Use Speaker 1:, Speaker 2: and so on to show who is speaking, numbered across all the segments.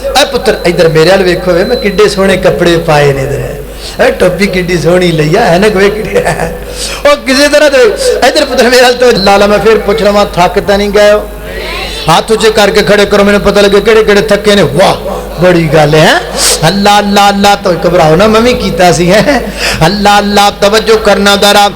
Speaker 1: اے پتر ادھر میرے ال ویکھو وے میں کڈے سونے کپڑے پائے نے ادھر اے ٹوپی کڈی سونی لئی ہے نا کوئی کڈی او کسی طرح تے ادھر پتر میرے ال تو لالا میں پھر پوچھ رہا تھکتا نہیں گئے ہو ہاتھ اونچے کر کے کھڑے کرو میں پتہ لگے کہڑے کہڑے تھکے نے واہ بڑی گل ہے اللہ اللہ اللہ تو گھبراؤ نا میں بھی کیتا سی ہے اللہ اللہ توجہ کرنا ذرا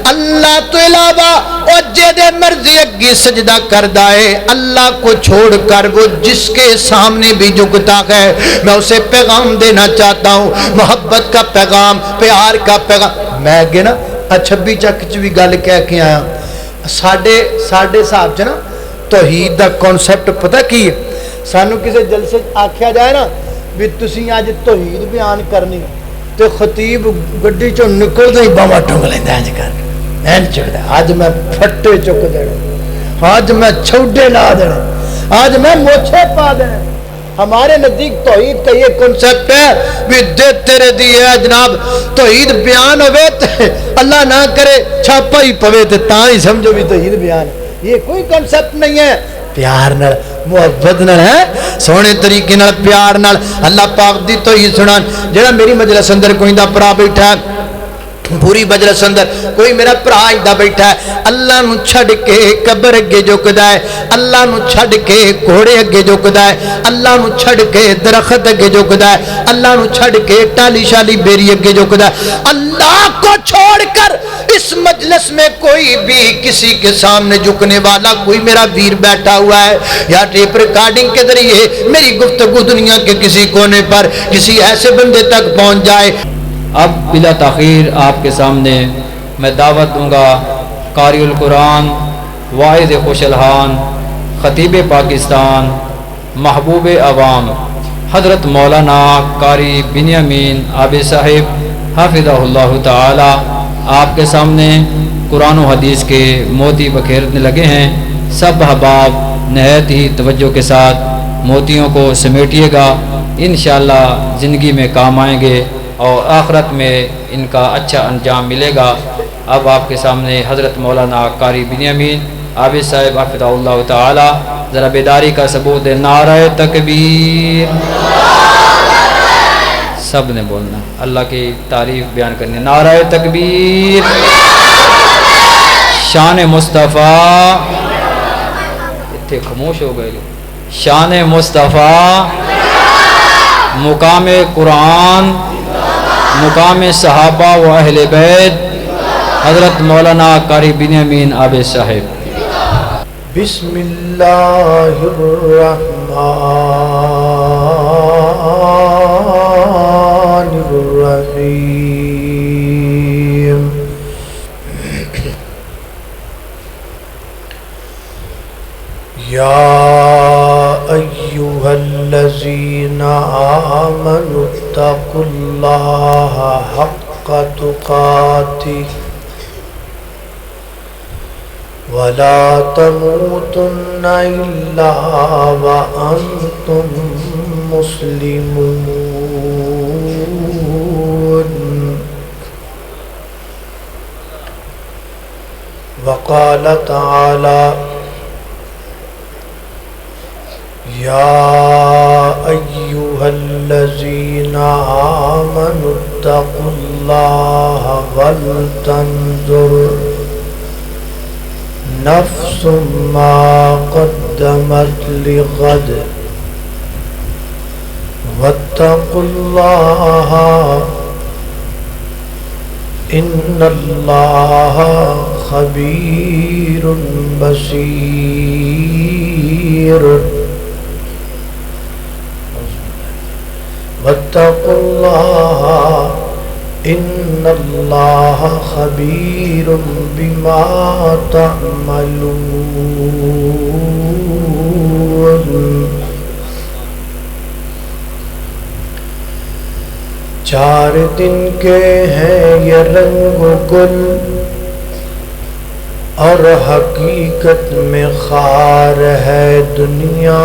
Speaker 1: اللہ تو علاوہ او جے مرضی اگے سجدہ کردا ہے اللہ کو چھوڑ کر وہ جس کے سامنے بھی جھکتا ہے میں اسے پیغام دینا چاہتا ہوں محبت کا پیغام پیار کا پیغام میں اگے نا 26 چک چ بھی گل کہہ کے آیا ساڈے صاحب چ نا توحید دا کانسیپٹ پتہ کی ہے سانو کسی جلسے آکھیا جائے نا بھی تسی اج توحید بیان کرنی تے خطیب گڈی چوں نکلدا ہی باواں ٹنگ لیندا انج کر این چکدا اج میں پھٹے چک دینے اج میں چھوڑے لا دینے اج میں موچھے پا دینے ہمارے نزدیک توحید کا یہ کنسپٹ ہے بھی دے تیرے دی ہے جناب توحید بیان ہوئے تے اللہ نہ کرے چھاپا ہی پوے تے تاں ہی سمجھو بھی توحید بیان یہ کوئی کنسپٹ نہیں ہے پیار نال محبت نال ہے سونے طریقے نال پیار نال اللہ پاک دی توحید سنان جڑا میری مجلس اندر کوئی دا پرا بیٹھا ہے پوری مجلس اندر کوئی میرا بھرا ایندا بیٹھا ہے اللہ نو چھڈ کے قبر اگے جھکدا ہے اللہ نو چھڈ کے گھوڑے اگے جھکدا ہے اللہ نو چھڈ کے درخت اگے جھکدا ہے اللہ نو چھڈ کے ٹالی شالی بیری اگے جھکدا ہے اللہ کو چھوڑ کر اس مجلس میں کوئی بھی کسی کے سامنے جھکنے والا کوئی میرا ویر بیٹھا ہوا ہے یا ٹیپ ریکارڈنگ کے ذریعے میری گفتگو دنیا کے کسی کونے پر کسی ایسے بندے تک پہنچ جائے
Speaker 2: اب بلا تاخیر آپ کے سامنے میں دعوت دوں گا قاری القرآن واعظ خوش الحان خطیب پاکستان محبوب عوام حضرت مولانا قاری بنیامین عابد صاحب حافظہ اللہ تعالی آپ کے سامنے قرآن و حدیث کے موتی بکھیرنے لگے ہیں سب احباب نہایت ہی توجہ کے ساتھ موتیوں کو سمیٹیے گا انشاءاللہ زندگی میں کام آئیں گے اور آخرت میں ان کا اچھا انجام ملے گا اب آپ کے سامنے حضرت مولانا قاری بنیامین عابد صاحب حافظہ اللہ تعالی ذرا بیداری کا ثبوت ہے نعرہ تکبیر سب نے بولنا اللہ کی تعریف بیان کرنی نعرہ تکبیر شان مصطفیٰ اتنے خاموش ہو گئے شان مصطفیٰ مقام قرآن مقام صحابہ و اہل بیت حضرت مولانا قاری بنیامین عابد صاحب
Speaker 1: بسم اللہ الرحمن الرحیم یا ایہا الذین آمنوا اتقوا اللہ حق تقاتہ ولا تموتن الا وانتم مسلمون وقال تعالی یا ایہا الذین آمنوا اتقوا اللہ ولتنظر نفس ما قدمت لغد واتقوا اللہ ان اللہ خبیر بصیر واتقوا اللہ ان اللہ خبیر بما تعملون چار دن کے ہیں یہ رنگ و گل اور حقیقت میں خار ہے دنیا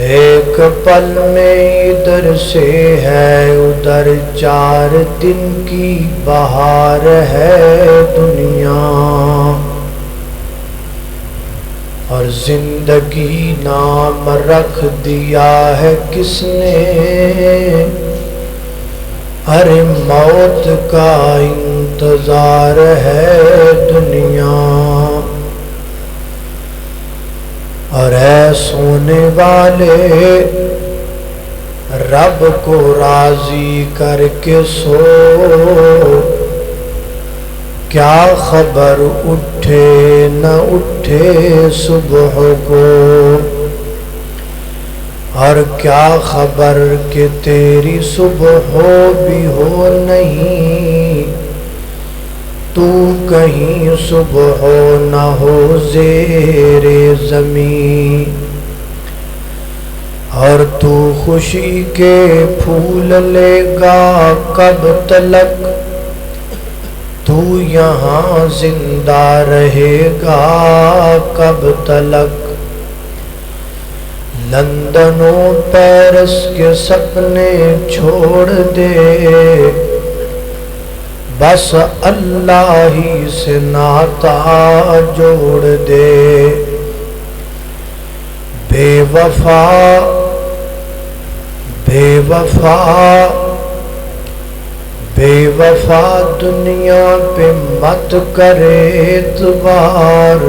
Speaker 1: ایک پل میں ادھر سے ہے ادھر چار دن کی بہار ہے دنیا اور زندگی نام رکھ دیا ہے کس نے، ارے موت کا انتظار ہے دنیا، اور اے سونے والے رب کو راضی کر کے سو، کیا خبر اٹھے نہ اٹھے صبح کو، اور کیا خبر کہ تیری صبح ہو بھی ہو نہیں، تو کہیں صبح ہو نہ ہو زیر زمین، اور تو خوشی کے پھول لے گا کب تلک، تو یہاں زندہ رہے گا کب تلک، لندن و پیرس کے سپنے چھوڑ دے، بس اللہ ہی سے ناتا جوڑ دے، بے وفا بے وفا بے وفا دنیا پہ مت کرے اعتبار،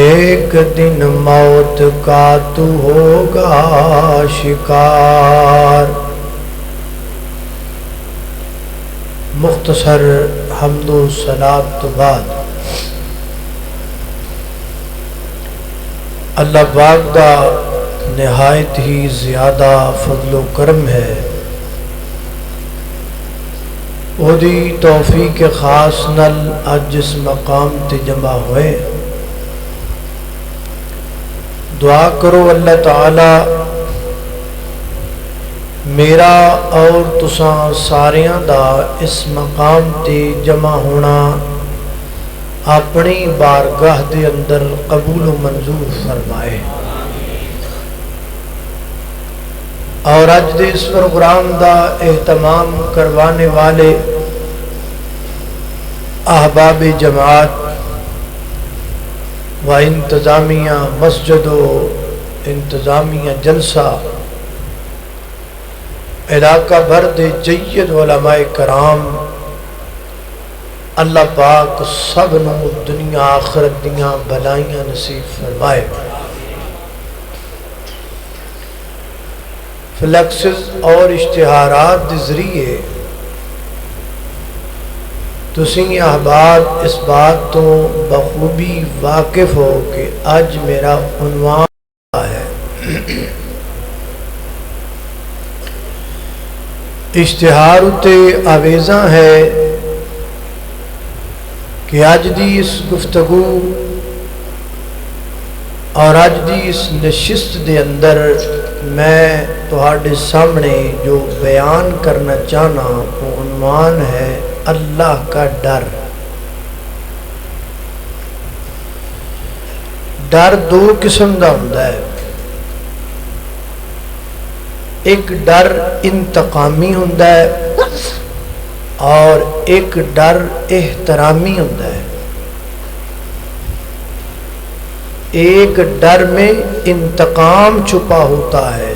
Speaker 1: ایک دن موت کا تو ہوگا شکار۔ مختصر حمد و صلات تو بعد اللہ پاک دا نہایت ہی زیادہ فضل و کرم ہے، وہ دی توفیق خاص نل اج اس مقام تے جمع ہوئے۔ دعا کرو اللہ تعالی میرا اور تساں ساریاں دا اس مقام تے جمع ہونا اپنی بارگاہ دے اندر قبول و منظور فرمائے، اور اج دے اس پروگرام دا اہتمام کروانے والے احباب جماعت و انتظامیہ مسجد و انتظامیہ جلسہ، علاقہ بھر دے جید علماء کرام، اللہ پاک سب نو دنیا آخرت دیاں بلائیاں نصیب فرمائے۔ فلیکسز اور اشتہارات دے ذریعے تسی احباب اس بات تو بخوبی واقف ہو کہ آج میرا عنوان ہے اشتہار تے آویزاں ہے کہ آج دی اس گفتگو اور آج دی اس نشست دے اندر میں تہاڈے سامنے جو بیان کرنا چاہنا وہ عنوان ہے اللہ کا ڈر۔ ڈر دو قسم دا ہوندا ہے، ایک ڈر انتقامی ہوندا ہے اور ایک ڈر احترامی ہوندا ہے۔ ایک ڈر میں انتقام چھپا ہوتا ہے،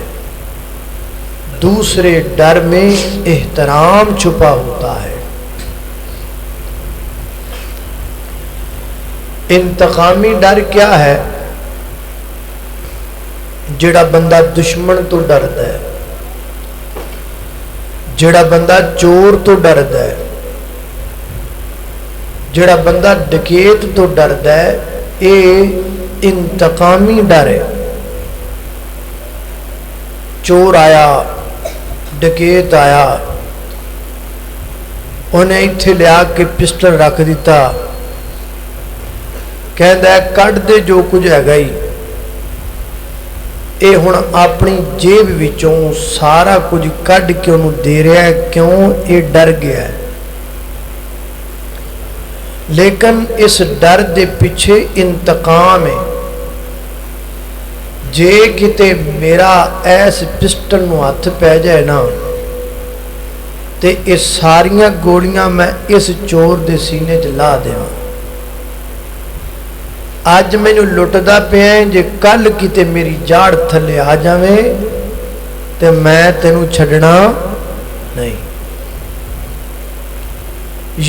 Speaker 1: دوسرے ڈر میں احترام چھپا ہوتا ہے۔ انتقامی ڈر کیا ہے؟ جڑا بندہ دشمن تو ڈردا ہے، جڑا بندہ چور تو ڈردا ہے، جڑا بندہ ڈکیت تو ڈردا ہے، اے انتقامی ڈر ہے۔ چور آیا، ڈکیت آیا، انہیں ایتھے لیا کے پسٹل رکھ دیتا، کہندا ہے کٹ دے جو کچھ ہے گئی، اے ہن اپنی جیب وچوں سارا کچھ کڈ کے انہوں دے رہا ہے، کیوں؟ اے ڈر گیا ہے۔ لیکن اس ڈر دے پیچھے انتقام ہے، جے کتے میرا ایس پسٹل نو ہاتھ پہ جائے نا تے اس ساریاں گولیاں میں اس چور دے سینے چ لا دیواں۔ اج مینوں لٹدا پیا جے کل کتے میری جاڑ تھلے آ جاویں تے میں تینوں چھڈنا نہیں.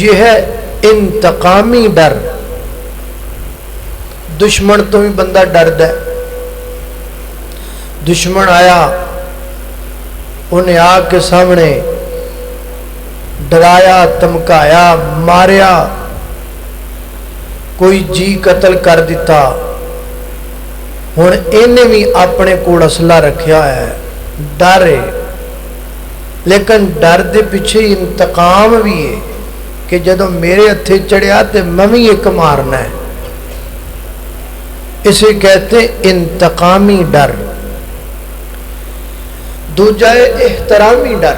Speaker 1: یہ ہے انتقامی ڈر. دشمن تو بھی بندہ ڈردا ہے. دشمن آیا انہیں آ کے سامنے ڈرایا دھمکایا ماریا کوئی جی قتل کر دیتا. ہن انہیں بھی اپنے کول اسلحہ رکھیا ہے ڈر ہے. لیکن ڈر دے پیچھے انتقام بھی ہے کہ جدوں میرے ہتھے چڑھیا تے میں بھی ایک مارنا ہے. اسے کہتے ہیں انتقامی ڈر. دوجا ہے احترامی ڈر.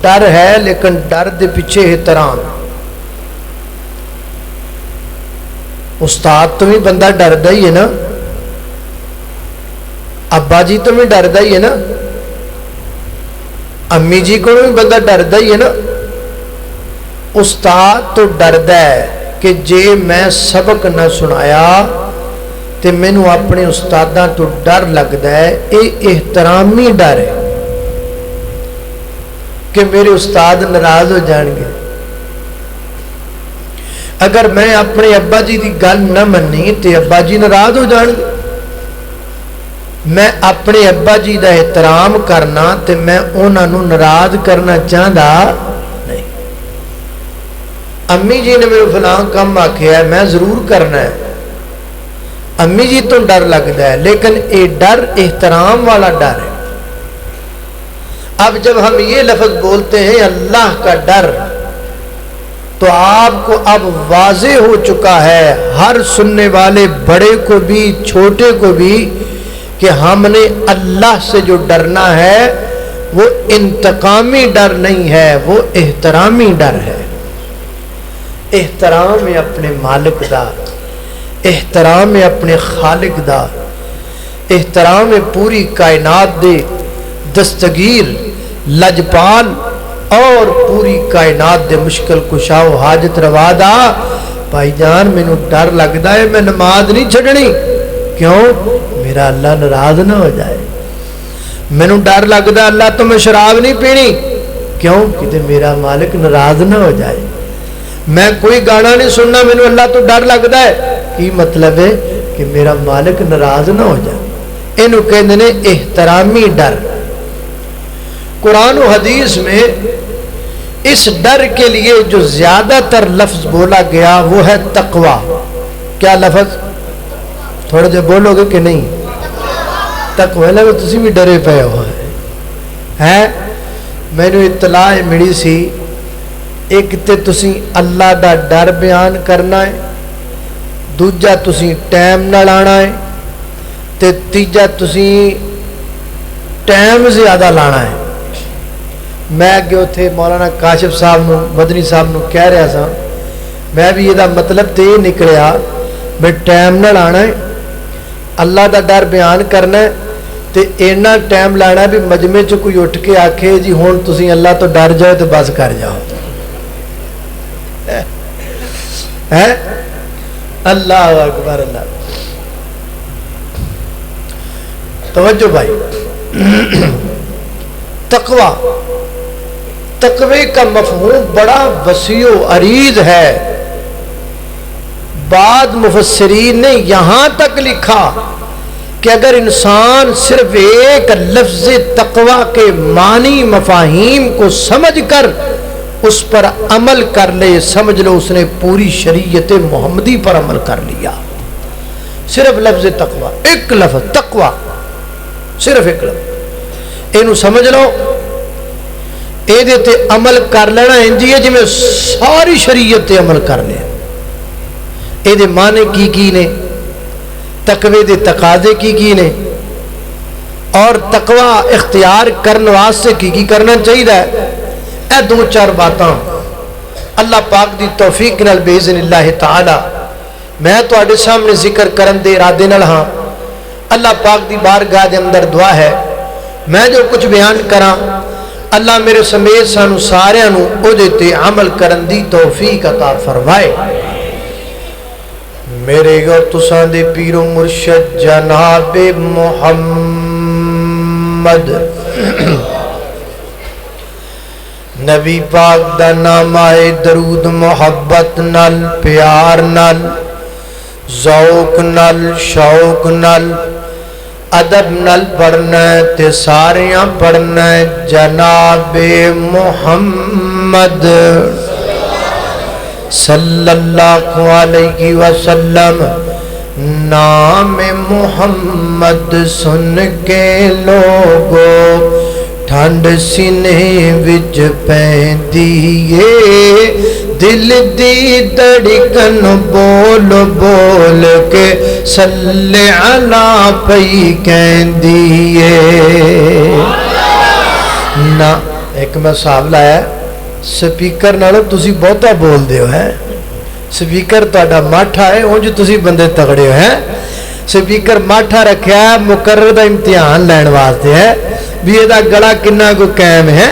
Speaker 1: ڈر ہے لیکن ڈر دے پیچھے احترام. استاد تو بھی بندہ ڈردا ہی ہے نا, ابا جی تو بھی ڈردا ہی ہے نا, امی جی کو بھی بندہ ڈردا ہی ہے نا. استاد تو ڈردا ہے کہ جے میں سبق نہ سنایا تے مینوں اپنے استاداں تو ڈر لگدا ہے. یہ احترامی ڈر ہے کہ میرے استاد ناراض ہو جان گے. اگر میں اپنے ابا جی دی گل نہ منی تے ابا جی ناراض ہو جان گے. میں اپنے ابا جی دا احترام کرنا تے میں انہاں نوں ناراض کرنا چاہتا نہیں. امی جی نے میرے فلاں کام آکھیا ہے میں ضرور کرنا ہے. امی جی تو ڈر لگتا ہے لیکن یہ ڈر احترام والا ڈر ہے. اب جب ہم یہ لفظ بولتے ہیں اللہ کا ڈر تو آپ کو اب واضح ہو چکا ہے ہر سننے والے بڑے کو بھی چھوٹے کو بھی کہ ہم نے اللہ سے جو ڈرنا ہے وہ انتقامی ڈر نہیں ہے, وہ احترامی ڈر ہے. احترام ہے اپنے مالک دا, احترام ہے اپنے خالق دا, احترام ہے پوری کائنات دے دستگیر لجپال اور پوری کائنات دے مشکل کشا و حاجت روا دا. بھائی جان مینوں ڈر لگدا ہے میں نماز نہیں چھڈنی. کیوں؟ میرا اللہ ناراض نہ ہو جائے. مینوں ڈر لگدا ہے اللہ تو میں شراب نہیں پینی. کیوں؟ کہ میرا مالک ناراض نہ ہو جائے. میں کوئی گانا نہیں سننا مینوں اللہ تو ڈر لگدا ہے. کی مطلب ہے کہ میرا مالک ناراض نہ ہو جائے. اینو کہندے نے احترامی ڈر. قرآن و حدیث میں اس ڈر کے لیے جو زیادہ تر لفظ بولا گیا وہ ہے تقوی. کیا لفظ؟ تھوڑے جو بولو گے کہ نہیں؟ تقوی. لگو تسی بھی ڈرے پے ہو ہے. میں نے اطلاع ملی سی ایک تے تسی اللہ دا ڈر بیان کرنا ہے, دوجا تسی ٹائم نہ لانا ہے, تے تیجا تسی ٹائم زیادہ لانا ہے. میں اگے اتنے مولانا کاشف صاحب نو مدنی صاحب نو کہہ رہا سا میں بھی یہ مطلب تو یہ نکلیا بھی ٹائم نہ لانا ہے, اللہ دا ڈر بیان کرنا ہے تے اینا ٹائم لانا بھی مجمع چ کوئی اٹھ کے آکھے جی ہون تسی اللہ تو ڈر جاؤ تو بس کر جاؤ. اللہ اکبر. اللہ توجہ بھائی. تقوی, تقوی کا مفہوم بڑا وسیع و عریض ہے. بعض مفسرین نے یہاں تک لکھا کہ اگر انسان صرف ایک لفظ تقوی کے معنی مفاہیم کو سمجھ کر اس پر عمل کر لے, سمجھ لو اس نے پوری شریعت محمدی پر عمل کر لیا. صرف لفظ تقوی, ایک لفظ تقوی, صرف ایک لفظ, اینو سمجھ لو, اے تے عمل کر لینا انجی ہے جی میں ساری شریعت تے عمل کر لیا. اے دے معنی کی نے, تقوی دے تقاضے کی نے, اور تقوی اختیار کرنے واسطے کی کرنا چاہیے. اے دو چار باتاں اللہ پاک دی توفیق نال باذن اللہ تعالی میں تواڈے سامنے ذکر کرن دے ارادے نال ہاں. اللہ پاک دی بارگاہ دے اندر دعا ہے میں جو کچھ بیان کراں اللہ میرے سمیت سانو سارے نو او دے تے عمل کرن دی توفیق عطا فرمائے. میرے اور تساں دے پیر و مرشد جناب محمد نبی پاک دا نام آئے درود محبت نال پیار نال ذوق نال شوق نال ادب نال پڑھنا ہے تے ساریاں پڑھنا ہے جناب محمد صلی اللہ علیہ وسلم نام محمد سن کے لوگو ٹھنڈ سینے وچ پیندیے دل دی دھڑکن بول بول کے صلی علی پئی کہندیے نا ایک میں صاحب لایا سپیکر نالوں تسی بہتا بول دیو ہے سپیکر تہاڈا ماٹھا ہے اونج تسی بندے تگڑے ہو ہیں سپیکر ماٹھا رکھیا ہے مقرر دا امتحان لین واسطے ہے بھی یہ دا گڑا کنہ کو قائم ہے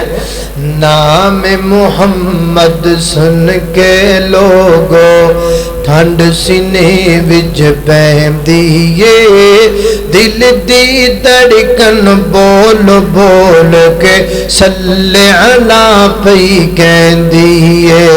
Speaker 1: نام محمد سن کے لوگو ٹھنڈ سینے وچ پیندیے دل دی دھڑکن بول بول کے صلی علی پئی کہندیے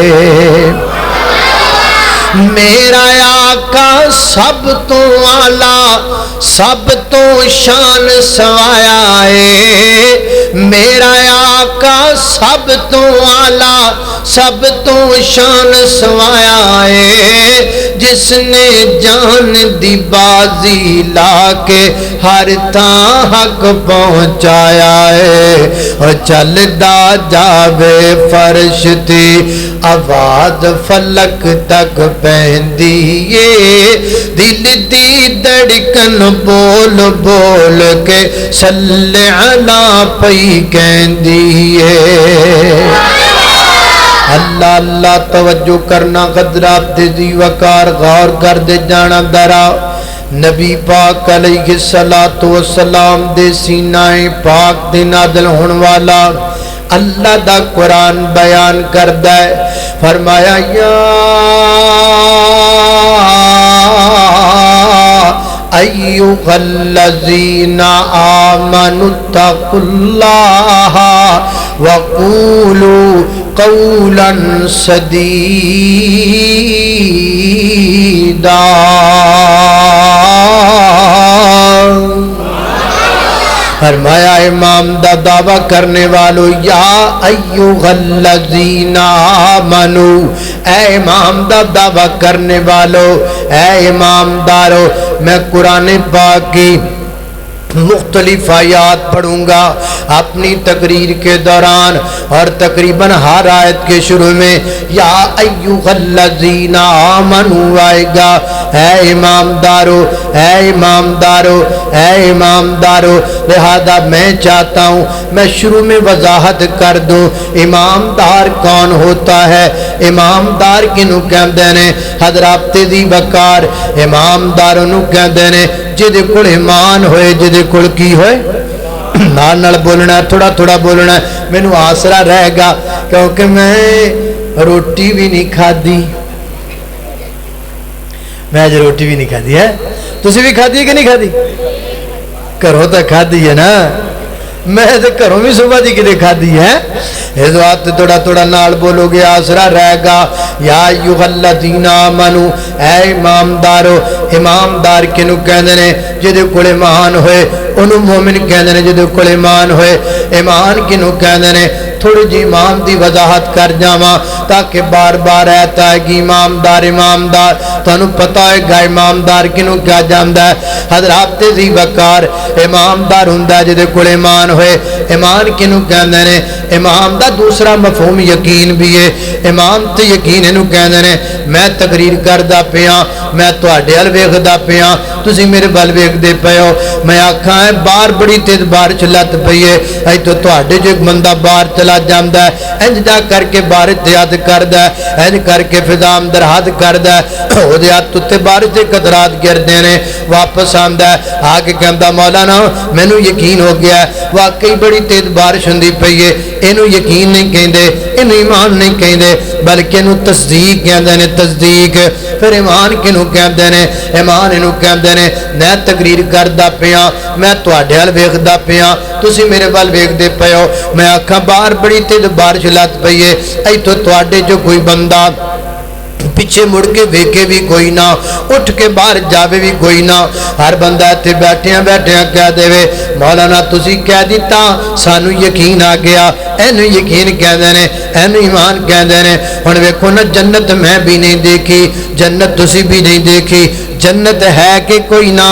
Speaker 1: میرا آقا سب تو اعلیٰ سب تو شان سوایا ہے میرا آقا سب تو اعلیٰ سب تو شان سوایا ہے جس نے جان دی بازی لا کے ہر تاں حق پہنچایا ہے اور چلدا جاوے فرش تے آواز فلک تک پہندیے دل دی دھڑکن بول بول کے صلی علی پئی کہندیے اللہ اللہ توجہ کرنا قدرات دے دی وقار غور کر دے جانا درا نبی پاک علیہ السلام دے سینہ پاک دے نازل ہون والا اللہ دا قرآن بیان کردہ ہے فرمایا یا ایھا الذین آمنوا اتقوا اللہ وقولوا قولا سدیدا فرمایا امام دا دعویٰ کرنے والو یا ایھا الذین آمنوا اے امام دا دعویٰ کرنے والو اے امام دارو میں قرآن پاک کی مختلف آیات پڑھوں گا اپنی تقریر کے دوران اور تقریباً ہر آیت کے شروع میں یا ایھا الذین آمنوا آئے گا اے امام دارو اے امام دارو اے امام دارو لہذا میں چاہتا ہوں میں شروع میں وضاحت کر دوں امام دار کون ہوتا ہے امام دار کنوں کہندے نے حضرات دی وقار امام داروں نوں کہندے نے جدے کول ایمان ہوئے جدے کول کی ہوئے نال نال بولنا تھوڑا تھوڑا بولنا مینوں آسرا رہے گا کیونکہ میں روٹی بھی نہیں کھادی میں آج روٹی بھی نہیں کھادی ہے تسی بھی کھادی ہے کہ نہیں کھادی گھروں تو کھادی ہے نا میں تو گھروں بھی صبح دی کدے کھادی ہے اس وقت تھوڑا تھوڑا نال بولو گے آسرا رہے گا یا ایھا الذین آمنوا اے امامدارو امامدار کنوں کہندے نے جدے کول ایمان ہوئے انہوں مومن کہندے نے جدے کول ایمان ہوئے ایمان کنوں کہندے نے تھوڑی جی امام دی وضاحت کر جاواں تاکہ بار بار رہتا ہے کہ امامدار امامدار تانوں پتہ ہے گا امامدار کنوں کیا جاندا ہے حضرات دی وقار امامدار ہوندا ہے جدے کول ایمان ہوئے ایمان کنوں کہندے نے امام دا دوسرا مفہوم یقین بھی ہے امام تے یقین اینو کہندے نے میں تقریر کردا پیاں میں تواڈے ال ویکھدا پیاں تسی میرے ول ویکھدے پئے ہو میں آکھاں ہے باہر بڑی تیز بارش لت پئی ہے اے تو تواڈے جو ایک بندہ باہر چلا جاندا ہے انج جا کر کے بارش یاد کردا ہے انج کر کے فضا اندر ہاتھ کردا ہے او دے ہاتھ تے بارش دے قطرات گردے نے واپس آندا ہے آ کے کہندا مولانا مینوں یقین ہو گیا ہے واقعی بڑی تیز بارش ہوندی پئی ہے اینو یقین نہیں کہندے، اینو ایمان نہیں کہندے، بلکہ اینو تصدیق کہندے نے، تصدیق۔ پھر ایمان کنو کہندے نے؟ ایمان اینو کہندے نے میں تقریر کردا پیاں، میں تواڈے ول ویکھدا پیاں، تسی میرے ول ویکھدے پئے ہو، میں آکھاں باہر بڑی تیز بارش لت پئی ہے، ایتھوں تواڈے جو کوئی بندہ پیچھے مڑ کے ویکھے بھی کوئی نہ، اٹھ کے باہر جاوے بھی کوئی نہ، ہر بندہ تے بیٹھیاں بیٹھیاں کہہ دے وے مولانا تسی کہہ دیتا سانو یقین آ گیا، اینو یقین کہندے نے، اینو ایمان کہندے نے۔ ہن ویکھو نا جنت میں بھی نہیں دیکھی، جنت تسی بھی نہیں دیکھی، جنت ہے کہ کوئی نہ،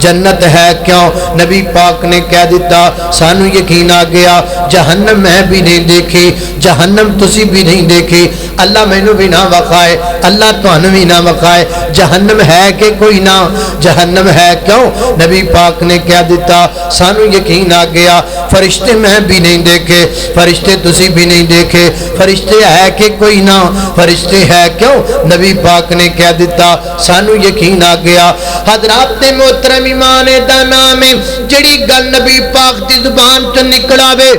Speaker 1: جنت ہے کیوں؟ نبی پاک نے کہہ دیتا سانو یقین آ گیا، جہنم میں بھی نہیں دیکھی، جہنم تسی بھی نہیں دیکھی، اللہ مینوں بھی نہ وکھائے، اللہ تانوں بھی نہ وکھائے، جہنم ہے کہ کوئی نہ، جہنم ہے کیوں؟ نبی پاک نے کہہ دیتا سانو یقین آ گیا، فرشتے میں بھی نہیں دیکھے، فرشتے تسی بھی نہیں دیکھے، فرشتے ہے کہ کوئی نہ، فرشتے ہے کیوں؟ نبی پاک نے کہہ دیتا سانو یقین آ گیا۔ حضرات محترم ایمان دا نام ہے جڑی گل نبی پاک دی زبان تو نکلاوے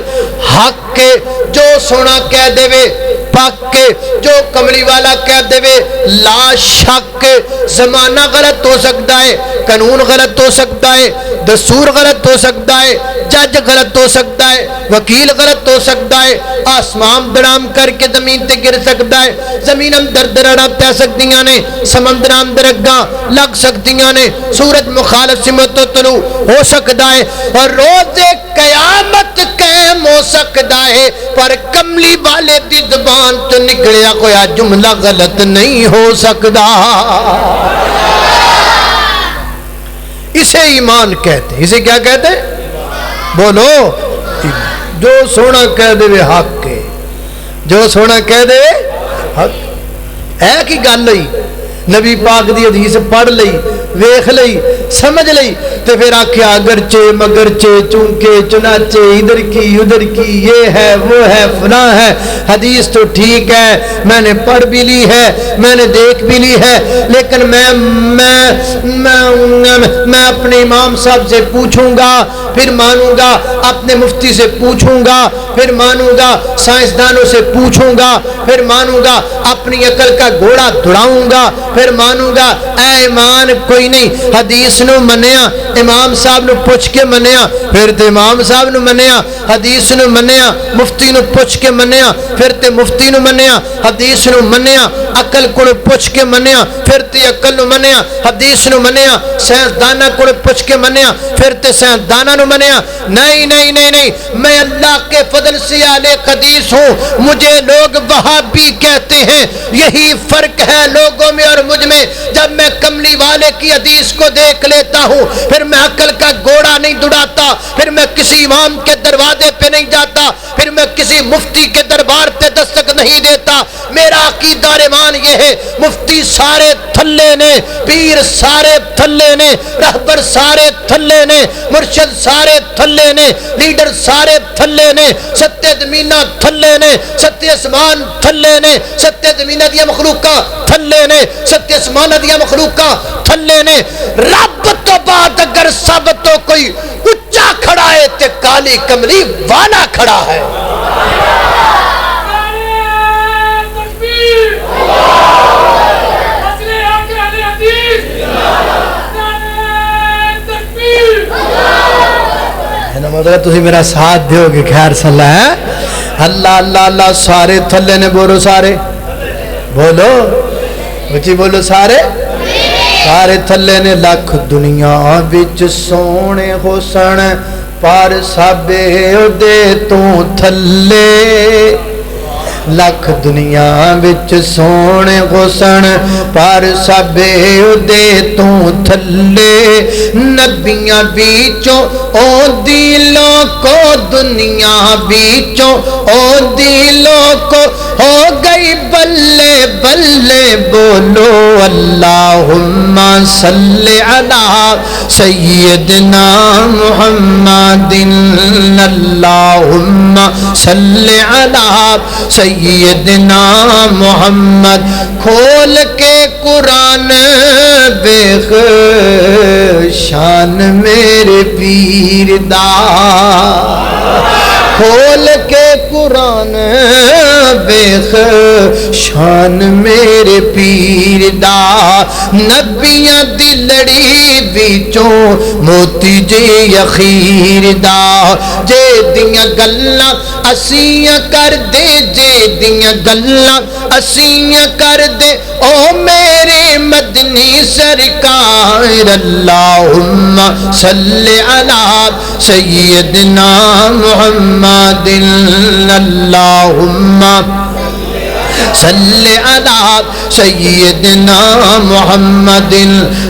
Speaker 1: حق کے، جو سونا کہہ دے وے پاک کے، جو کملی والا کہہ دے وے لا شک، زمانہ غلط ہو سکتا ہے، قانون غلط ہو سکتا ہے، دستور غلط ہو سکتا ہے، جج غلط ہو سکتا ہے، وکیل غلط ہو سکتا ہے، آسمان درام کر کے زمین تے گر سکتا ہے، زمین اندر درڑا پہ سکتیاں نے، سمندر اندر اگاں لگ سکتیاں نے، سورج مخالف سمت طلوع ہو سکتا ہے، اور روز قیامت قائم ہو سکتا ہے، پر کملی والے دی زبان تو نکلیا کوئی جملہ غلط نہیں ہو سکتا۔ اسے ایمان کہتے ہیں، اسے کیا کہتے ہیں؟ بولو، جو سونا کہہ دے وے حق کے، جو سونا کہہ دے حق ہے کی گل لئی، نبی پاک دی حدیث پڑھ لئی، ویکھ لئی، سمجھ لئی، تو پھر آکھیا اگرچہ مگرچہ چونکہ چنانچہ ادھر کی ادھر کی، یہ ہے وہ ہے فلاں ہے، حدیث تو ٹھیک ہے، میں نے پڑھ بھی لی ہے، میں نے دیکھ بھی لی ہے، لیکن میں اپنے امام صاحب سے پوچھوں گا، پھر مانوں گا، اپنے مفتی سے پوچھوں گا، پھر مانوں گا، سائنسدانوں سے پوچھوں گا، پھر مانوں گا، اپنی عقل کا گھوڑا دوڑاؤں گا، پھر مانوں گا۔ اے ایمان کوئی نہیں، حدیث نو منیا، امام صاحب نو پوچھ کے منیا، پھر تے امام صاحب نو منیا، حدیث نو منیا، مفتی نو پوچھ کے منیا، پھر تے مفتی نو منیا، حدیث نو منیا، عقل کو پوچھ کے منیا، پھر تے عقل نو منیا، حدیث نو منیا، سائنسدانہ کو پوچھ کے منیا، پھر تے سائنسدانہ نو منیا۔ نہیں نہیں نہیں نہیں، میں اللہ کے فضل سے اہل حدیث ہوں، مجھے لوگ وہابی کہتے ہیں، یہی فرق ہے لوگوں میں اور مجھ میں۔ جب میں کملی والے کی حدیث کو دیکھ لیتا ہوں، پھر میں عقل کا گھوڑا نہیں دوڑاتا، پھر میں کسی امام کے دروازے پہ نہیں جاتا، پھر میں کسی مفتی کے دربار پہ دستک نہیں دیتا۔ میرا عقیدہ اور ایمان یہ ہے، مفتی سارے تھلے نے، پیر سارے تھلے نے، رہبر سارے تھلے نے، مرشد سارے تھلے نے، لیڈر سارے تھلے نے، ستیہ زمینہ تھلے نے، ستیہ اسمان تھلے نے، ستیہ زمینہ دیا مخلوقہ تھلے نے، ستیہ اسمان دیا مخلوقہ تھلے نے۔ رب تو بعد اگر سب تو کوئی اچھا کھڑا ہے تے کالی کملی والا کھڑا ہے۔ مطلب تسی میرا ساتھ دیو گے، خیر صلاح ہے۔ اللہ اللہ اللہ، سارے تھلے نے، بولو سارے، بولو بچی بولو سارے، سارے تھلے نے۔ لکھ دنیا وچ سونے حسن پر سبے دے تو تھلے، لکھ دنیا وچ سونے حسن پر سبے دے تو تھلے، نبیاں وچوں اوندی لوکو، دنیا وچوں اوندی لوکو، ہو گئی بلے بلے، بولو اللہم صلی علی سیدنا محمد، اللہم صلی علی سیدنا محمد۔ کھول کے قرآن دیکھ شان میرے پیر دا، کھول کے قرآن ویخ شان میرے پیر دا نبیاں دی لڑی وچوں موتی جے اخیر دا جے دیاں گلاں اسیاں کر دے جے دیاں گلاں اسیاں کر دے او میرے مدنی سرکار اللہم صلی علی سیدنا محمد اللہم صلی علی سیدنا محمد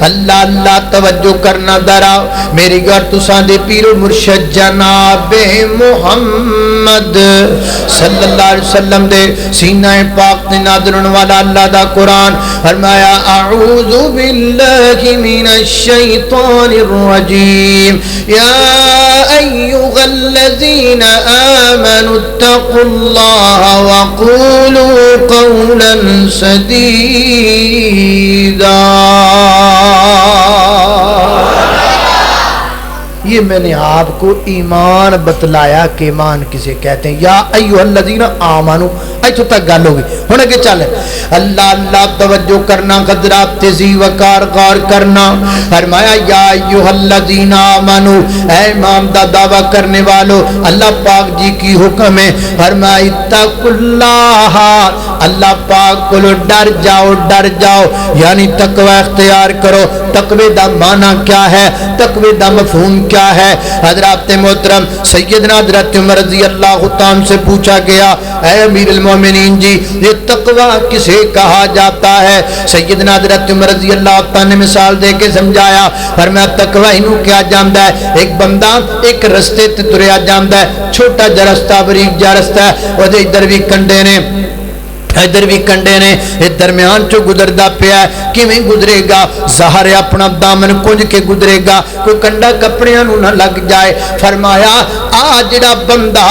Speaker 1: اللہ اللہ توجہ کرنا درا میری گھر تساں دے پیر و مرشد جناب محمد صلی اللہ علیہ وسلم دے سینہ پاک تے نازلن والا اللہ دا قرآن فرمایا اعوذ باللہ من الشیطان الرجیم یا ایھا الذین آمنوا اتقوا اللہ وقولوا قولا سدیدا یہ میں نے آپ کو ایمان بتلایا کہ ایمان کسے کہتے ہیں یا ایھا الذین آمنوا ایتھوں تک گل ہوگی ہن اگے چل اللہ اللہ توجہ کرنا قدرات تیزی وقار غور کرنا فرمایا یا ایھا الذین آمنوا اے ایمان دا دعویٰ کرنے والو اللہ پاک جی کی حکم ہے فرمایا اتقوا اللہ اللہ پاک کو ڈر جاؤ یعنی تقوی اختیار کرو تقوی دا معنی کیا ہے تقوی دا مفہوم کیا ہے حضرات محترم سیدنا حضرت عمر رضی اللہ تعالیٰ سے پوچھا گیا اے امیر المومنین جی یہ تقوی کسے کہا جاتا ہے سیدنا حضرت عمر رضی اللہ تعالیٰ نے مثال دے کے سمجھایا فرمایا تقوی انہوں کیا جاندا ہے ایک بندہ ایک رستے تے تریا جاندا ہے چھوٹا جا رستہ باریک جا رستہ ہے وہ ادھر بھی کنڈے نے ادھر بھی کنڈے نے درمیان چو گزردا پیا ہے کیویں گزرے گا ظاہر اپنا دامن کنج کے گزرے گا کوئی کنڈا کپڑیاں نو نہ لگ جائے فرمایا آ جڑا بندہ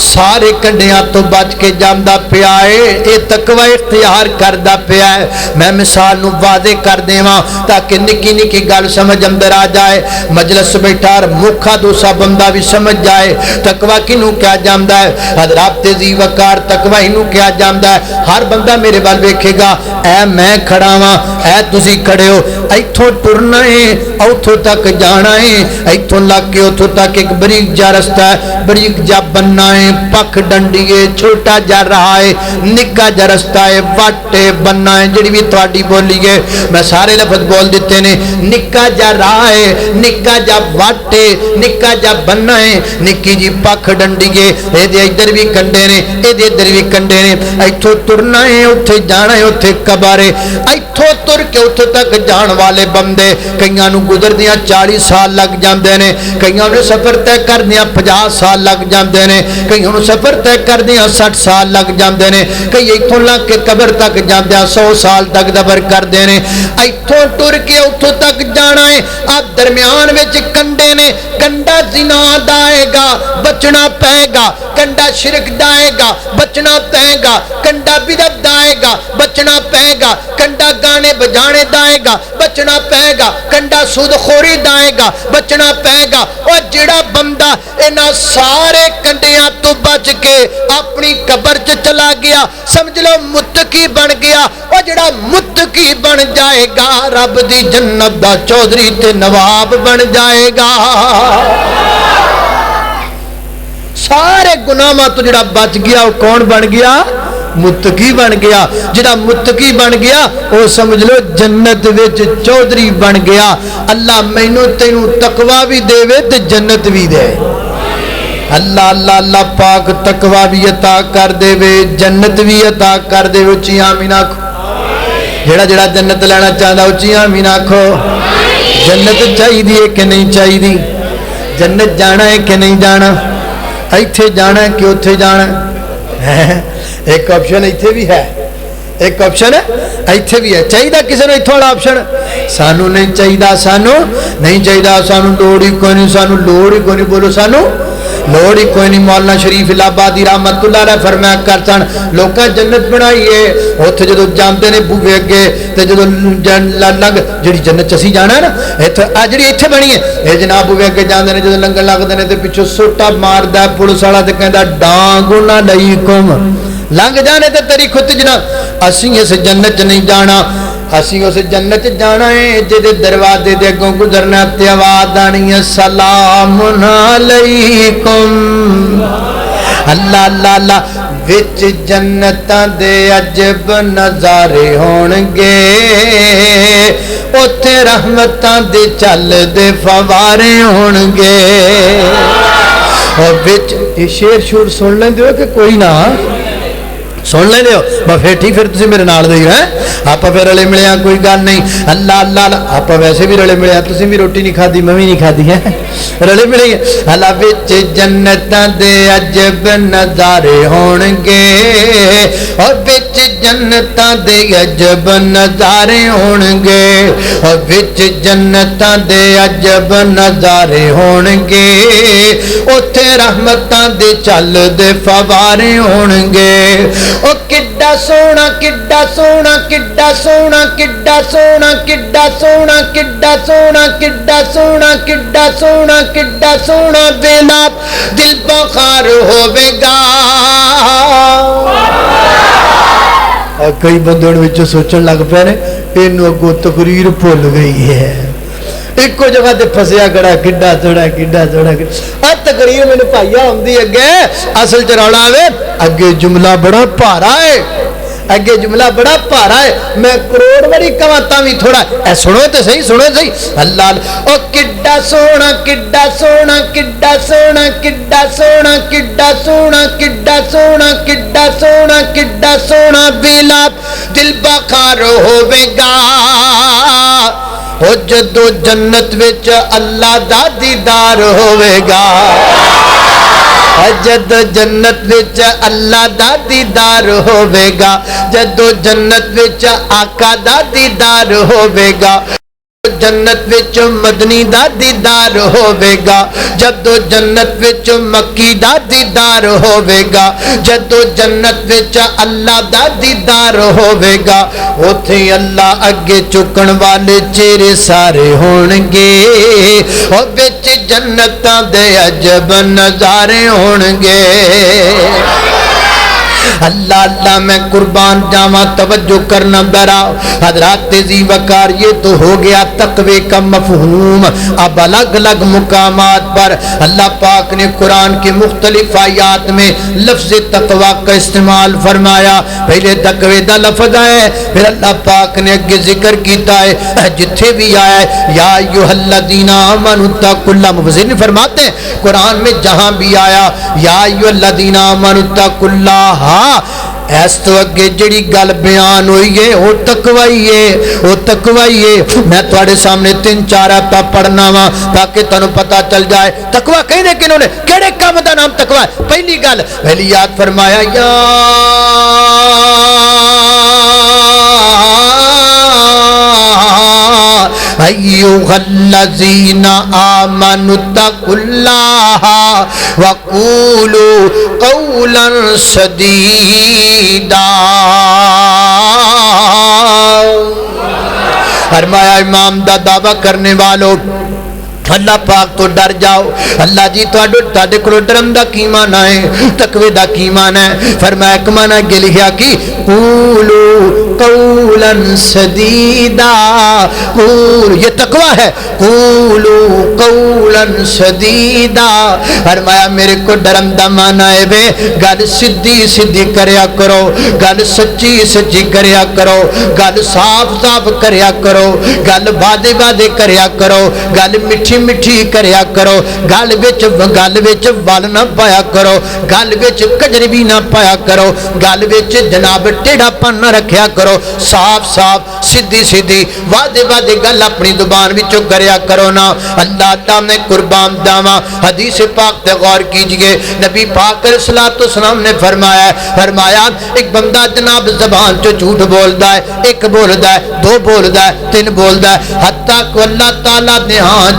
Speaker 1: سارے کنڈیاں تو بچ کے جاندا پیا ہے اے تقوی اختیار کردا پیا ہے میں مثال نو واضح کر دیواں تاکہ نکی نکی گل سمجھ اندر آ جائے مجلس بیٹھا مکھا دوسا بندہ بھی سمجھ جائے تقوی کینوں کیا جاندا ہے حضرات تیزی وقار تقوی اینوں کیا جاندا ہے ہر بندہ میرے بال ویکھے گا اے میں کھڑا ہاں اے تسی کھڑے ہو ایتھوں ٹرنا ہے اوتھوں تک جانا ہے ایتھوں لگ کے اوتھوں تک ایک بریک جا رستہ ہے بریک جا بننا ہے پک ڈنڈی ہے چھوٹا جا رہا ہے نکا جا رستہ ہے واٹے بننا ہے جڑی بھی تواڈی بولی ہے میں سارے لفظ بول دیتے نے نکا جا رہا ہے نکا جا واٹے نکا جا بننا ہے نکی جی پک ڈنڈی ہے اے دے ادھر بھی کنڈے نے اے دے ادھر بھی کنڈے نے ایتھوں ترنا ہے اتھے جانا ہے اتھے کبارے ایتھوں تر کے اتھے تک جان والے بندے کئیاں نو گزر دیاں 40 سال لگ جاندے نے کئیاں نو سفر طے کر دیاں 50 سال لگ جاندے نے کئیاں نو سفر طے کر دیاں 60 سال لگ جاندے نے کئی ایتھوں لگ کے قبر تک جاندے 100 سال تک دبر کر دے نے ایتھوں ٹر کے اتھوں تک جانا ہے آپ درمیان وچ کنڈے نے کنڈا زنا دائے گا بچنا پائے گا کنڈا شرک دائے گا بچنا پائے گا کنڈا بدعت دائے گا بچنا پائے گا کنڈا گانے بجانے دائے گا بچنا پائے گا کنڈا سود خوری دائے گا بچنا پائے گا اور جڑا بندہ انہاں سارے کنڈیاں تو بچ کے اپنی قبر چ چلا گیا سمجھ لو متقی بن گیا اور جڑا متقی بن جائے گا رب دی جنت دا چودھری تے نواب بن جائے گا سارے گناہاں تو جڑا بچ گیا وہ کون بن گیا متقی بن گیا جڑا متقی بن گیا وہ سمجھ لو جنت وچ چودھری بن گیا اللہ مینوں تینوں تقوی بھی دے تے جنت بھی دے اللہ اللہ اللہ پاک تقوی بھی عطا کر دے جنت بھی عطا کر دے اچھی آمین آکھو جڑا جڑا جنت لینا چاہتا اچھی آمین آکھو جنت چاہیے کہ نہیں چاہیے جنت جانا ہے کہ نہیں جانا ایتھے جانا ہے کہ اتھے جانا ایک آپشن ایتھے بھی ہے ایک آپشن ایتھے بھی ہے چاہیے کسی نے ایتھے والا آپشن سانو نہیں چاہیے سانو نہیں چاہیے سانو لوڑ ہی کوئی نہیں سانو لوڑ ہی کوئی نہیں بولو سانو لوڑ ہی کوئی نہیں. مولانا شریف الہبادی رحمت اللہ علیہ فرمایا کرسن لوکاں جنت بنائی ہے اوتھے جدوں جاندے نے بوے اگے تے جدوں لنگ جڑی جنت اسی جانا ہے نا ایتھے آ جڑی ایتھے بنی ہے اے جناب بوے اگے جاندے نے جدوں لنگن لگدے نے تے پچھوں سوٹا ماردا ہے پولیس والا تے کہندا ڈانگ نہ لئیکم لنگ جانے تے تیری خود جناب اسی اس جنت نہیں جانا اسی اس جنت جانا ہے جدے دروازے دے اگوں گزرنا تے آواز آنی ہے سلام علیکم اللہ اللہ اللہ وچ جنتاں دے عجب نظارے ہونگے اوتھے رحمتاں دے چل دے فوارے ہونگے اور وچ یہ شیر شور سن لیں دیو کہ کوئی نہ سن لیں دیو بس پھر ٹھیک پھر تسی میرے نال دیو ہیں آپ پھر رلے ملے ہیں کوئی گل نہیں اللہ اللہ آپ ویسے بھی رلے ملے ہیں تسی بھی روٹی نہیں کھادی میں بھی نہیں کھادی ہے رلے ملے ہیں اللہ وچ جنتاں دے عجب نظارے ہونگے اور وچ جنتاں دے عجب نظارے ہونگے اور وچ جنتاں دے عجب نظارے ہونگے اوتھے رحمتاں دے چل دے فوارے ہونگے او کڈا سونا کڈا سونا کڈا سونا کڈا سونا کڈا سونا کڈا سونا کڈا سونا کڈا سونا کڈا سونا ویلا دل بخار ہوے گا. کئی بندوں وچ سوچن لگ پے نے اینو اگوں تقریر بھول گئی ہے ایک جگہ تے پھسیا کڑا کڈا سونا آ تقریر مینوں بھائیا ہوندی اگے اصل چ رولا وے اگے جملہ بڑا بھارا ہے اگے جملہ بڑا بھارا ہے میں کروڑ واری کہاں تاں وی تھوڑا اے سنو تے صحیح اللہ او کڈا سونا کڈا سونا کڈا سونا کڈا سونا کڈا سونا کڈا سونا کڈا سونا کڈا سونا ویلا دل بخار ہوے گا او جدو جنت وچ اللہ دا دیدار ہوے گا جدو جنت وچ اللہ دا دیدار ہوے گا جدو جنت وچ آقا دا دیدار ہوے گا جنت وچ مدنی دا دیدار ہوے گا جدو جنت وچ مکی دا دیدار ہوے گا جدو جنت وچ اللہ دا دیدار ہوے گا اوتھے اللہ اگے چکن والے چہرے سارے ہونگے او وچ جنتاں دے عجب نظارے ہونگے. اللہ اللہ میں قربان جاواں توجہ کرنا برا حضرات ذی وقار یہ تو ہو گیا تقوی کا مفہوم. اب الگ الگ مقامات پر اللہ پاک نے قرآن کے مختلف آیات میں لفظ تقوی کا استعمال فرمایا. پہلے تقوی دا لفظ ہے پھر اللہ پاک نے اگے ذکر کیتا ہے جتھے بھی آیا ہے یا ایھا الذین آمنوا اتقوا اللہ. مفسرین فرماتے ہیں قرآن میں جہاں بھی آیا یا ایھا الذین آمنوا اتقوا اللہ ایس تو اگے جڑی گل بیان ہوئی ہے وہ تقوی ہے میں تواڈے سامنے 3-4 آیات پڑھنا وا تاکہ تانوں پتہ چل جائے تقوی کہنے کنوں نے کیڑے کام دا نام تقوی ہے. پہلی گل پہلی یاد فرمایا یا ایھا الذین آمنوا اتقوا اللہ وقولوا قولا سدیدا. فرمایا امام دا دعویٰ کرنے والوں اللہ پاک تو ڈر جاؤ. اللہ جی تواڈے کولوں ڈرن دا کی معنی ہے تقوی دا کی معنی ہے. فرمایا ایک معنی اگے لکھیا کہ قولوا قولا سدیدا. قول یہ تقوی ہے قولوا قولا سدیدا. فرمایا میرے کو ڈرن دا معنی ہے بے گل سیدھی سیدھی کریا کرو گل سچی سچی کریا کرو گل صاف صاف کریا کرو گل وعدے وعدے کریا کرو گل میٹھی میٹھی کریا کرو گل وچ ول نہ پایا کرو گل وچ کجربی نہ پایا کرو گل وچ جناب ٹیڑھا پن نہ رکھیا کرو صاف صاف سیدھی سیدھی وعدے وعدے گل اپنی زبان وچوں کریا کرو نا. اللہ تعالی نے قربان جاواں حدیث پاک تے غور کیجئے نبی پاک علیہ الصلوۃ والسلام نے فرمایا ایک بندہ جناب زبان چوں جھوٹ بولدا ہے ایک بولدا ہے دو بولدا ہے تین بولدا ہے حتیٰ کہ اللہ تعالی نے ہاں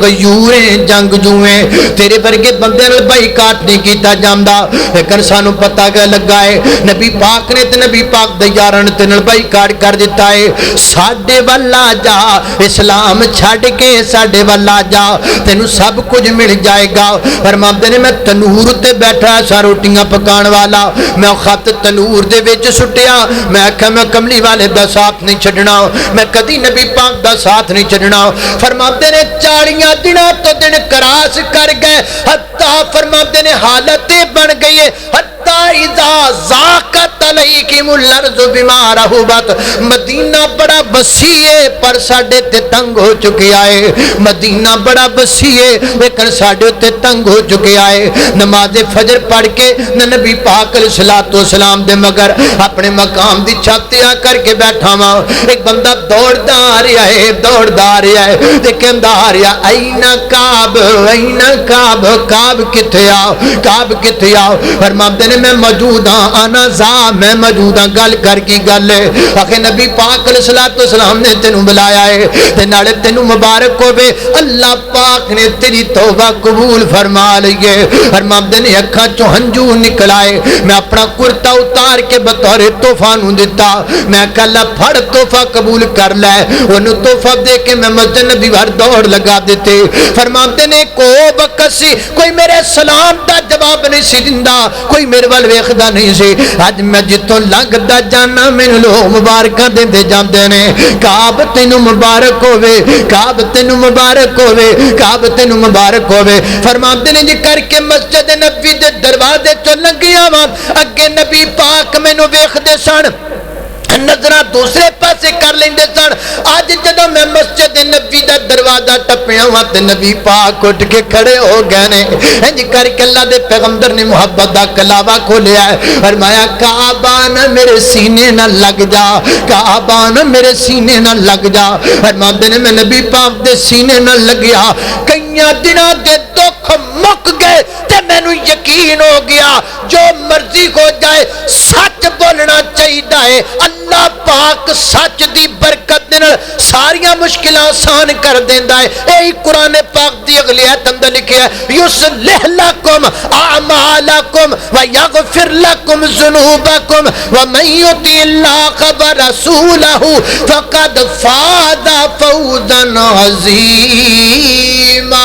Speaker 1: غیوریں جنگجویں تیرے ورگے بندے نال بائیکاٹ نہیں کیتا جاندا لیکن سانو پتہ کہ لگا ہے نبی پاک نے تے نبی پاک دے یاراں نے تے نال بائیکاٹ کر دیتا ہے ساڈے ول آ جا اسلام چھڈ کے ساڈے ول آ جا تینوں سب کچھ مل جائے گا فرماندے نے میں تنور تے بیٹھا سا روٹیاں پکان والا میں خط تنور دے وچ سٹیا میں آکھیا میں کملی والے دا ساتھ نہیں چھڈنا میں کدی نبی پاک دا ساتھ نہیں چھڈنا فرماندے نے 40 دنوں تو دن کراس کر گئے حتی فرماندے نے حالت بن گئی ہے حتی اذا ذاقت علیکم الارض بما رحبت مدینہ بڑا وسیع ہے پر ساڈے تے تنگ ہو چکیا ہے مدینہ بڑا وسیع ہے لیکن ساڈے تے تنگ ہو چکیا ہے نماز فجر پڑھ کے نبی پاک علیہ الصلوۃ والسلام دے مگر اپنے مقام دی چھت آ کر کے بیٹھا وا ایک بندہ دوڑدا آ رہا ہے تے کہندا آ رہا این کعب کعب کتے آ فرماتے نے میں موجود ہاں انا ذا میں موجود ہاں گل کر کی گل ہے آخر نبی پاک علیہ الصلوۃ والسلام نے تینوں بلایا ہے تے نالے تینوں مبارک ہوے اللہ پاک نے تیری توبہ قبول فرما لئی ہے فرماتے نے اکھاں چوں ہنجو نکل آئے میں اپنا کرتا اتار کے بطور تحفہ نوں دتا میں کہا اللہ پھڑ تحفہ قبول کر لے انہوں تحفہ دے کے میں مسجد نبی بھر دوڑ لگا دیتے فرماتے نے کو بکسی کوئی میرے سلام دا جواب نہیں سی دیندا کوئی میرے ول ویکھدا نہیں سی اج میں جتوں لنگدا جانا مینوں لوگ مبارکاں دیندے جاندے نے کعب تینوں مبارک ہوے کعب تینوں مبارک ہوے کعب تینوں مبارک ہوے فرماتے نے جی کر کے مسجد نبی دے دروازے چوں لنگیاں وا اگے نبی پاک مینوں ویکھدے سن نظرہ دوسرے پاسے کر لیندے سن آج جدوں میں مسجد نبی دا دروازہ ٹپیا ہوا تے نبی پاک اٹھ کے کھڑے ہو گئے نے انج کر کے اللہ دے پیغمبر نے محبت دا کلاوا کھولیا ہے فرمایا کعبہ نہ میرے سینے نہ لگ جا کعبہ نہ میرے سینے نہ لگ جا فرماتے نے میں نبی پاک دے سینے نہ لگیا کئیاں دنوں دے دکھ مک گئے تے مینوں یقین ہو گیا جو مرضی ہو جائے سچ بولنا چاہیے ہے اللہ پاک سچ دی برکت دے نال ساریاں مشکلاں آسان کر دیندا ہے اے قرآن پاک دی اگلی ایت اندر لکھیا ہے یصلح لکم اعمالکم ویغفر لکم ذنوبکم ومن یطع اللہ ورسولہ فقد فاز فوزا عظیما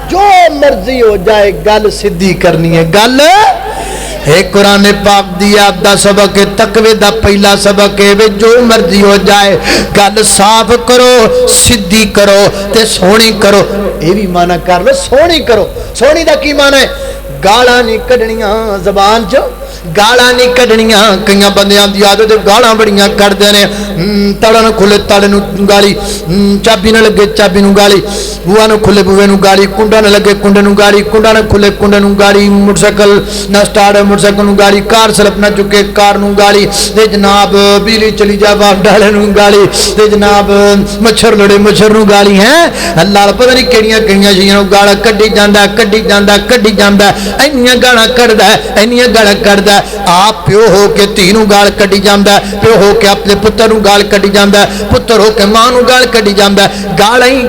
Speaker 1: جو مرضی ہو جائے گل سدھی کرنی ہے گل ایک قرآن پاک دی آپ دا سبق ہے تقوی دا پہلا سبق ہے جو مرضی ہو جائے گل صاف کرو سدھی کرو تے سونی کرو یہ بھی معنی کر لو سونی کرو سونی دا کی معنی ہے گالاں نہیں کڈنیاں زبان چ گالاں نہیں کڈنیاں کئی بندیاں دی عادت گالاں بڑیاں کردے نے تڑن کھلے تڑ نو گالی چابی نہ لگے چابی نو گالی بوا نو کھلے بوے نو گالی کنڈا نہ لگے کنڈے نو گالی کنڈا نہ کھلے کنڈے نو گالی موٹر سائیکل نہ سٹارٹ موٹر سائیکل نو گالی کار سلپ نہ چکے کار نو گالی تے جناب بجلی چلی جا باپ ڈالے نو گالی تے جناب مچھر لڑے مچھر نو گالی ہیں اللہ پتہ نہیں کیڑیاں کیڑیاں شیاں نو گالا کڈی جاندا اینیاں گالاں کڈدا ہے اینیاں گالاں کڈدا آپ پیو ہو کے تھی نو گال کڈی جاندا ہے پیو ہو کے اپنے پتر نو گال کڈی جاندا ہے پتر ہو کے ماں نو گال کڈی جاندا ہے گالاں ہی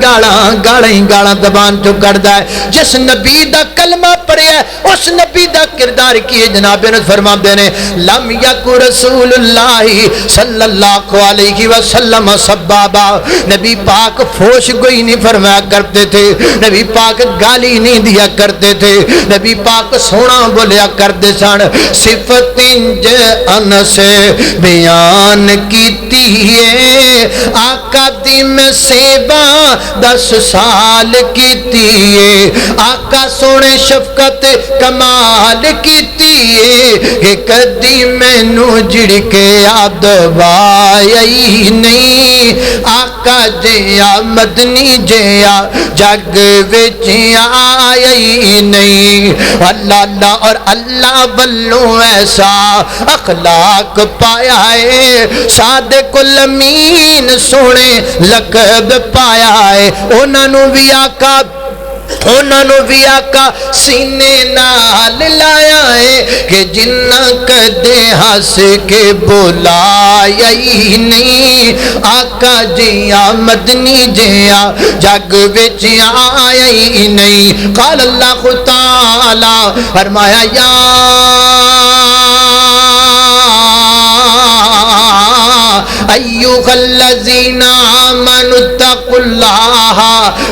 Speaker 1: گالاں زبان چوں کڈدا ہے جس نبی دا کلمہ پڑھیا ہے اس نبی دا کردار کی جناب نے فرماندے نے لم یک رسول اللہ صلی اللہ علیہ وسلم سبابا نبی پاک فوش گوئی نہیں فرمایا کرتے تھے نبی پاک گالی نہیں دیا کرتے تھے نبی پاک سونا بولیا کرتے سن صفت انج ان سے بیان کیتی ہے آقا دی میں سیبا 10 سال کیتی ہے آقا سونے شفقت کمال کیتی ہے کہ کدی مینوں جھڑکے یاد وائی نہیں آقا جیا مدنی جیا جگ وچ آئی نہیں اللہ اللہ اور اللہ بلوں ایسا اخلاق پایا ہے صادق الامین سونے لقب پایا ہے انہاں نوں بھی آقا انہوں بھی آقا سینے نال لایا ہے کہ جنہ کدے ہس کے بولایا ہی نہیں آقا جیا مدنی جیا جگ وچ آیا ہی نہیں قال اللہ تعالی فرمایا یا ایوہ الذین آمنوا اتقوا اللہ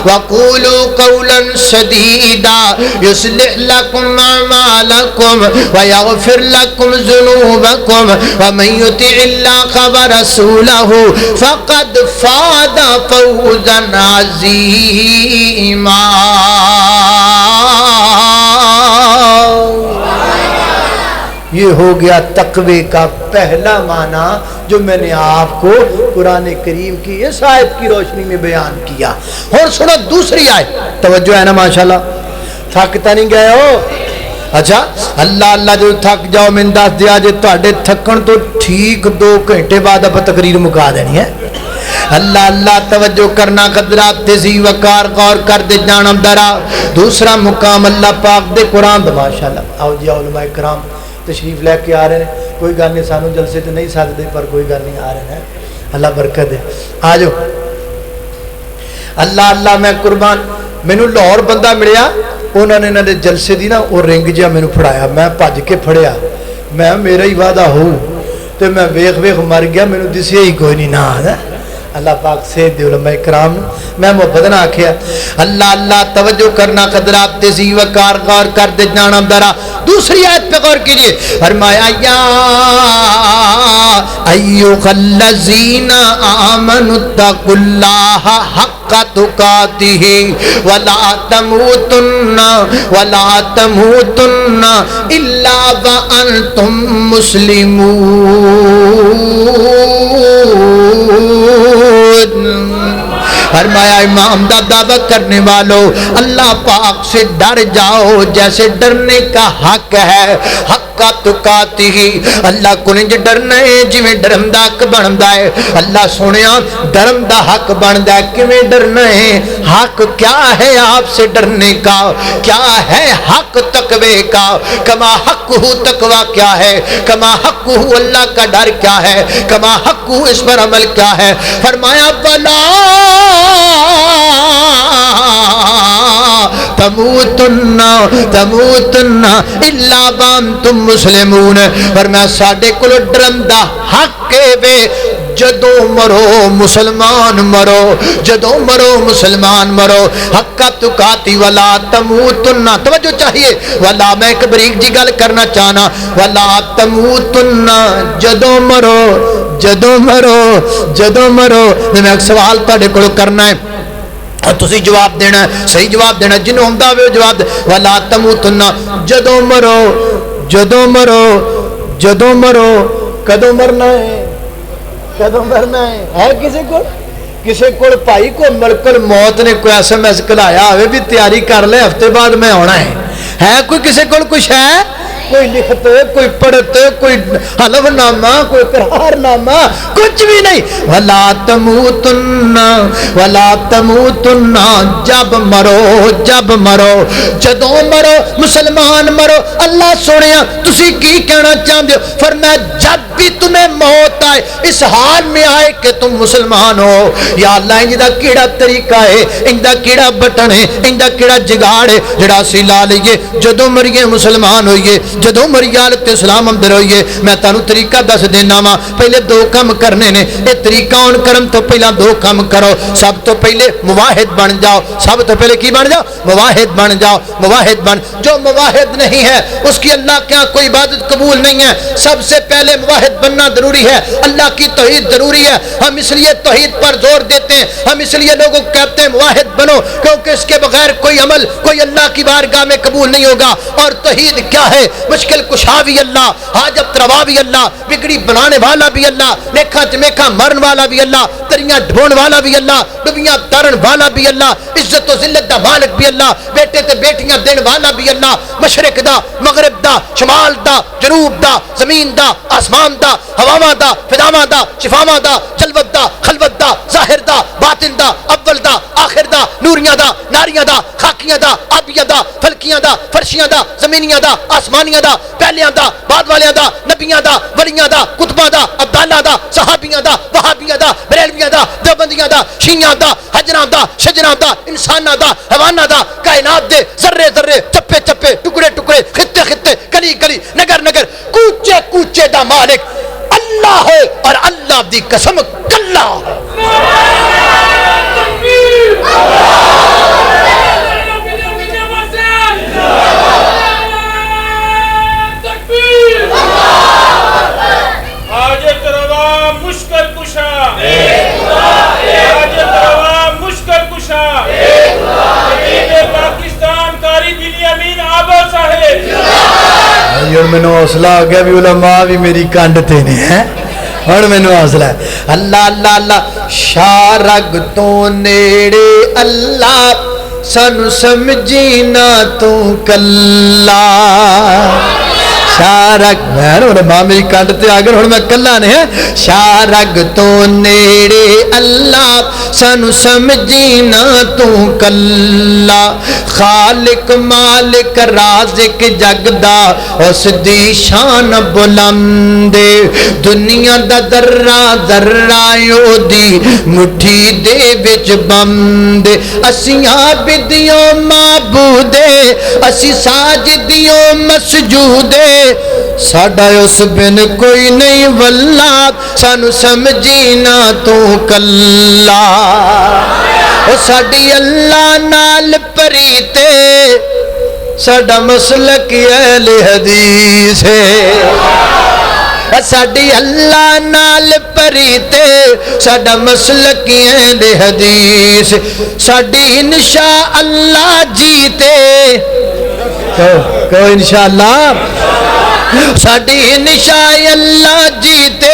Speaker 1: وقولوا قولا سدیدا یصلح لکم اعمالکم ویغفر لکم ذنوبکم ومن یطع اللہ ورسولہ فقد فاز فوزا عظیما یہ ہو گیا تقوی کا پہلا معنی جو میں نے آپ کو قرآن کریم کی اس آیت کی روشنی میں بیان کیا اور سنو دوسری آیت توجہ ہے نا ماشاءاللہ تھکتا نہیں گئے ہو اچھا اللہ اللہ جو تھک جاؤ میں دس دیا جے تواڈے تھکن تو ٹھیک 2 گھنٹے بعد آپ تقریر مکا دینی ہے اللہ اللہ توجہ کرنا قدرات تیزی وقار غور کر دے جانم درا دوسرا مقام اللہ پاک دے قرآن دا ماشاءاللہ آؤ جی علماء کرام تشریف لے کے آ رہے ہیں کوئی گل نہیں سانو جلسے تے نہیں سکتے پر کوئی گل نہیں آ رہے ہیں اللہ برکت دے آ جاؤ اللہ اللہ میں قربان مینوں لاہور بندہ ملیا انہوں نے انہوں نے جلسے دی نا وہ رنگ جہا مینوں پھڑایا میں بھج کے پھڑیا میں میرا ہی وعدہ ہو تو میں ویخ ویخ مر گیا مینوں دسیا ہی کوئی نہیں نہ اللہ پاک سے دے علماء کرام میں محبت نہ آکھیا اللہ اللہ توجہ کرنا قدرات تیزی وقار غور کر دے جانم درا دوسری آیت پہ غور کیجئے فرمایا یا ایوہ الذین آمنوا اتقوا اللہ حق تقاتہ ولا تموتن الا وانتم مسلمون فرمایا امام دا دعویٰ کرنے والوں اللہ پاک سے ڈر جاؤ جیسے ڈرنے کا حق ہے حق کا تقاتی ہی اللہ کو نہیں ڈرنا ہے جی میں ڈرم دا حق بندا ہے اللہ سنیا ڈرم دا حق بندا ہے کہ میں ڈرنا ہے حق کیا ہے آپ سے ڈرنے کا کیا ہے حق تقوی کا کما حق ہو تقوی کیا ہے کما حق ہو اللہ کا ڈر کیا ہے کما حق ہو اس پر عمل کیا ہے فرمایا بلا تموتن الا وانتم مسلمون فرمایا ساڈے کول ڈرن دا حق ہے جدو مرو مسلمان مرو جدو مرو مسلمان مرو حق تقاتی ولا تموتن توجہ چاہیے ولا میں ایک بریک جی گل کرنا چاہنا ولا تموتن جدو مرو میں ایک سوال تہاڈے کول کرنا ہے اور تسی جواب دینا ہے صحیح جواب دینا جنہوں ہوندا ہوئے جواب دے ولا تموتن جدو مرو کدوں مرنا ہے کسی کو بھائی کو ملکل موت نے کوئی ایس ایم ایس کلایا ہوئے بھی تیاری کر لے ہفتے بعد میں ہونا ہے کوئی کسی کو کچھ ہے کوئی لکھتے کوئی پڑھتے کوئی حلف نامہ کوئی قرار نامہ کچھ بھی نہیں ولا تموتن جب مرو جدوں مرو مسلمان مرو اللہ سنیا تسی کی کہنا چاہتے ہو فرمایا جب بھی تمہیں موت آئے اس حال میں آئے کہ تم مسلمان ہو یا اللہ انجدہ کیڑا طریقہ ہے انجدہ کیڑا بٹن ہے انجدہ کیڑا جگاڑ ہے جڑا سی لا لئیے جدوں مریے مسلمان ہوئیے جدوں مری حالت اسلام اندر ہوئیے میں تانوں طریقہ دس دینا وا پہلے 2 کام کرنے نے اے طریقہ ان کرم تو پہلا 2 کام کرو سب تو پہلے مواحد بن جاؤ سب تو پہلے کی بن جاؤ مواحد بن جاؤ مواحد بن جو مواحد نہیں ہے اس کی اللہ کے ہاں کوئی عبادت قبول نہیں ہے سب سے پہلے مواحد بننا ضروری ہے اللہ کی توحید ضروری ہے ہم اس لیے توحید پر زور دیتے ہیں ہم اس لیے لوگوں کو کہتے ہیں مواحد بنو کیونکہ اس کے بغیر کوئی عمل کوئی اللہ کی بارگاہ میں قبول نہیں ہوگا اور توحید کیا ہے مشکل کشا بھی اللہ حاجت روا بھی اللہ بگڑی بنانے والا بھی اللہ لیکھا چمیکھا مرن والا بھی اللہ تریاں ڈھون والا بھی اللہ ڈبیاں تارن والا بھی اللہ عزت و ذلت دا مالک بھی اللہ بیٹے تے بیٹیاں دین والا بھی اللہ مشرق دا مغرب دا شمال دا جنوب دا زمین دا آسمان دا ہواواں دا فضاواں دا شفاواں دا جلوت دا خلوت دا ظاہر دا باطن دا اول دا آخر دا دا نوریاں دا ناریاں دا خاکیاں دا آبیاں دا فلکیاں دا فرشیاں دا زمینیاں دا آسمانیاں دا پہلیاں دا بعد والیاں دا نبیاں دا ولیاں دا کتباں دا ابدالاں دا صحابیاں دا وہابیاں دا بریلویاں دا دیوبندیاں دا شیعیاں دا حجراں دا شجراں دا انساناں دا حیواناں دا کائنات دے ذرے ذرے چپے چپے ٹکڑے ٹکڑے خطے خطے گلی گلی نگر نگر کوچے کوچے دا مالک اللہ ہے اور اللہ دی قسم کلا ہے
Speaker 3: مشکل کشا آج کروا مشکل کشا پاکستان کاری دلی امین آبا صاحب
Speaker 1: یار میں نے حوصلہ آ گیا بھی علماء بھی میری کانڈ تے نے ہیں اور میں نے حوصلہ ہے اللہ اللہ اللہ شارگ تو نیڑے اللہ سانو سمجھی نہ تو کلا شارگ میں ماں میری کانڈ تے آ گئے ہوں میں کلا نے شارگ تو نیڑے اللہ سانو سمجھی نہ تو کلا خالق مالک رازق جگدا اس دی شان بلندے دنیا دا ذرہ ذرہ او دی مٹھی دے وچ بندے اسی عابدیوں معبودے اسی ساجدیوں مسجودے ساڈا اس بن کوئی نہیں واللہ سانو سمجھی نہ تو کلا او ساڈی اللہ نال پریتے ساڈا مسلک اہل حدیث ہے ساڈی اللہ نال پریتے ساڈا مسلک اہل حدیث ساڈی انشاءاللہ جیتے کہو انشاءاللہ ساڈی انشاءاللہ جیتے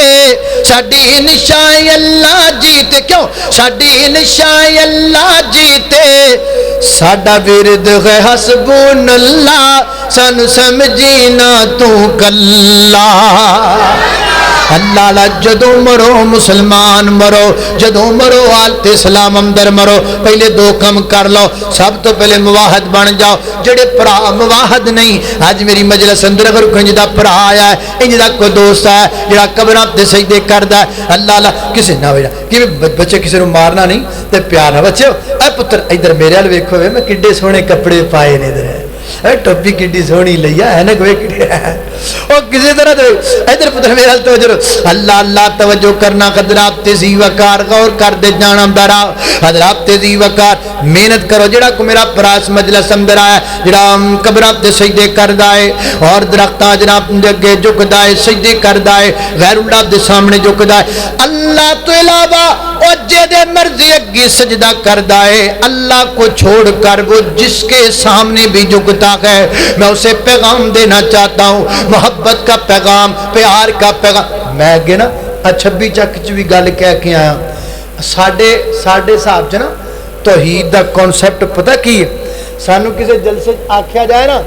Speaker 1: ساڈی انشاءاللہ جیتے کیوں ساڈی انشاءاللہ جیتے ساڈا ورد ہے حسبون اللہ سانو سمجھی نہ تو کلا اللہ اللہ جدو مرو مسلمان مرو جدو مرو حالت اسلام اندر مرو پہلے دو کم کر لو سب تو پہلے مواحد بن جاؤ جڑے پرا مواحد نہیں آج میری مجلس اندر اگر کوئی انجدہ پرا آیا ہے انجدہ کوئی دوست ہے جڑا قبرہ تے سجدے کردہ ہے اللہ اللہ کسی نہ ہوئی کہ بچے کسی نے مارنا نہیں تے پیار نہ بچے اے پتر ادھر میرے حال ویکھو میں کڈے سونے کپڑے پائے نے ادھر ہے ٹوپی کڈی سونی لیا ہے نا کوئی کڈی ہے او کسی طرح تو ادھر پتر میرے حال توجہ اللہ اللہ توجہ کرنا حضرات تیزی وقار غور کر دے جانا درا حضرات تیزی وقار محنت کرو جڑا کو میرا پراس مجلس اندر آیا جڑا قبرات تے سجدے کردا ہے اور درختاں جناب دے اگے جھکدا ہے سجدے کردا ہے غیر اللہ دے سامنے جھکدا ہے اللہ تو علاوہ او جے مرضی اگے سجدہ کردا ہے اللہ کو چھوڑ کر وہ جس کے سامنے بھی جھکتا ہے میں اسے پیغام دینا چاہتا ہوں محبت کا پیغام پیار کا پیغام میں گے نا 26 چک چ بھی گل کہہ کے آیا ساڈے صاحب چ نا توحید دا کانسیپٹ پتہ کی ہے سانو کسی جلسے آکھیا جائے نا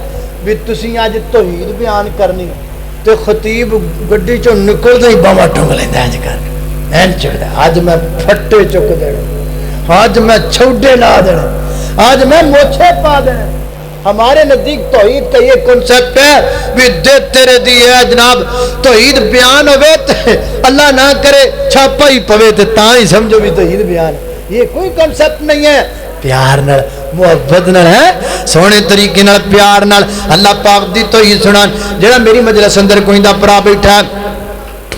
Speaker 1: بھی تسی اج توحید بیان کرنی تے خطیب گڈی چوں نکلدا ہی باواں ٹنگ لیندا انج کر این چکدا اج میں پھٹے چک دینے اج میں چھوڑے لا دینے آج میں موچھے پا دینے ہمارے نزدیک توحید کا یہ کنسپٹ ہے بھی دے تیرے دیئے جناب توحید بیان ہوئے اللہ نہ کرے چھاپا ہی پوے تے تاں ہی سمجھو بھی توحید بیان ہے یہ کوئی کنسپٹ نہیں ہے پیار نال محبت نال ہے سونے طریقے نال پیار نال اللہ پاک دی توحید سنان جڑا میری مجلس اندر کوئی دا پرا بیٹھا ہے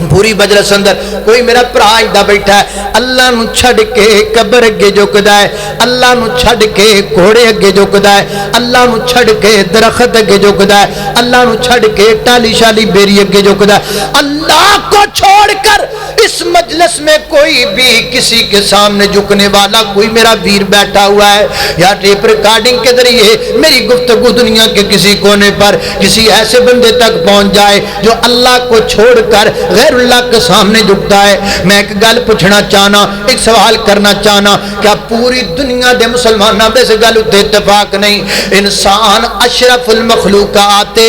Speaker 1: پوری مجلس اندر کوئی میرا پرا دا بیٹھا ہے اللہ نو چھڑ کے قبر اگے جھکدا ہے اللہ نو چھڑ کے گھوڑے اگے جھکدا ہے اللہ نو چھڑ کے درخت اگے جھکدا ہے اللہ نو چھڑ کے ٹالی شالی بیری اگے جھکدا ہے اللہ کو چھوڑ کر اس مجلس میں کوئی بھی کسی کے سامنے جھکنے والا کوئی میرا ویر بیٹھا ہوا ہے یا ٹیپ ریکارڈنگ کے ذریعے میری گفتگو دنیا کے کسی کونے پر کسی ایسے بندے تک پہنچ جائے جو اللہ کو چھوڑ کر غیر غیر اللہ کے سامنے جھکتا ہے. میں ایک گل پوچھنا چاہنا, ایک سوال کرنا چاہنا, کیا پوری دنیا دے مسلمانوں دے اس گل تے اتفاق نہیں؟ انسان اشرف المخلوقات,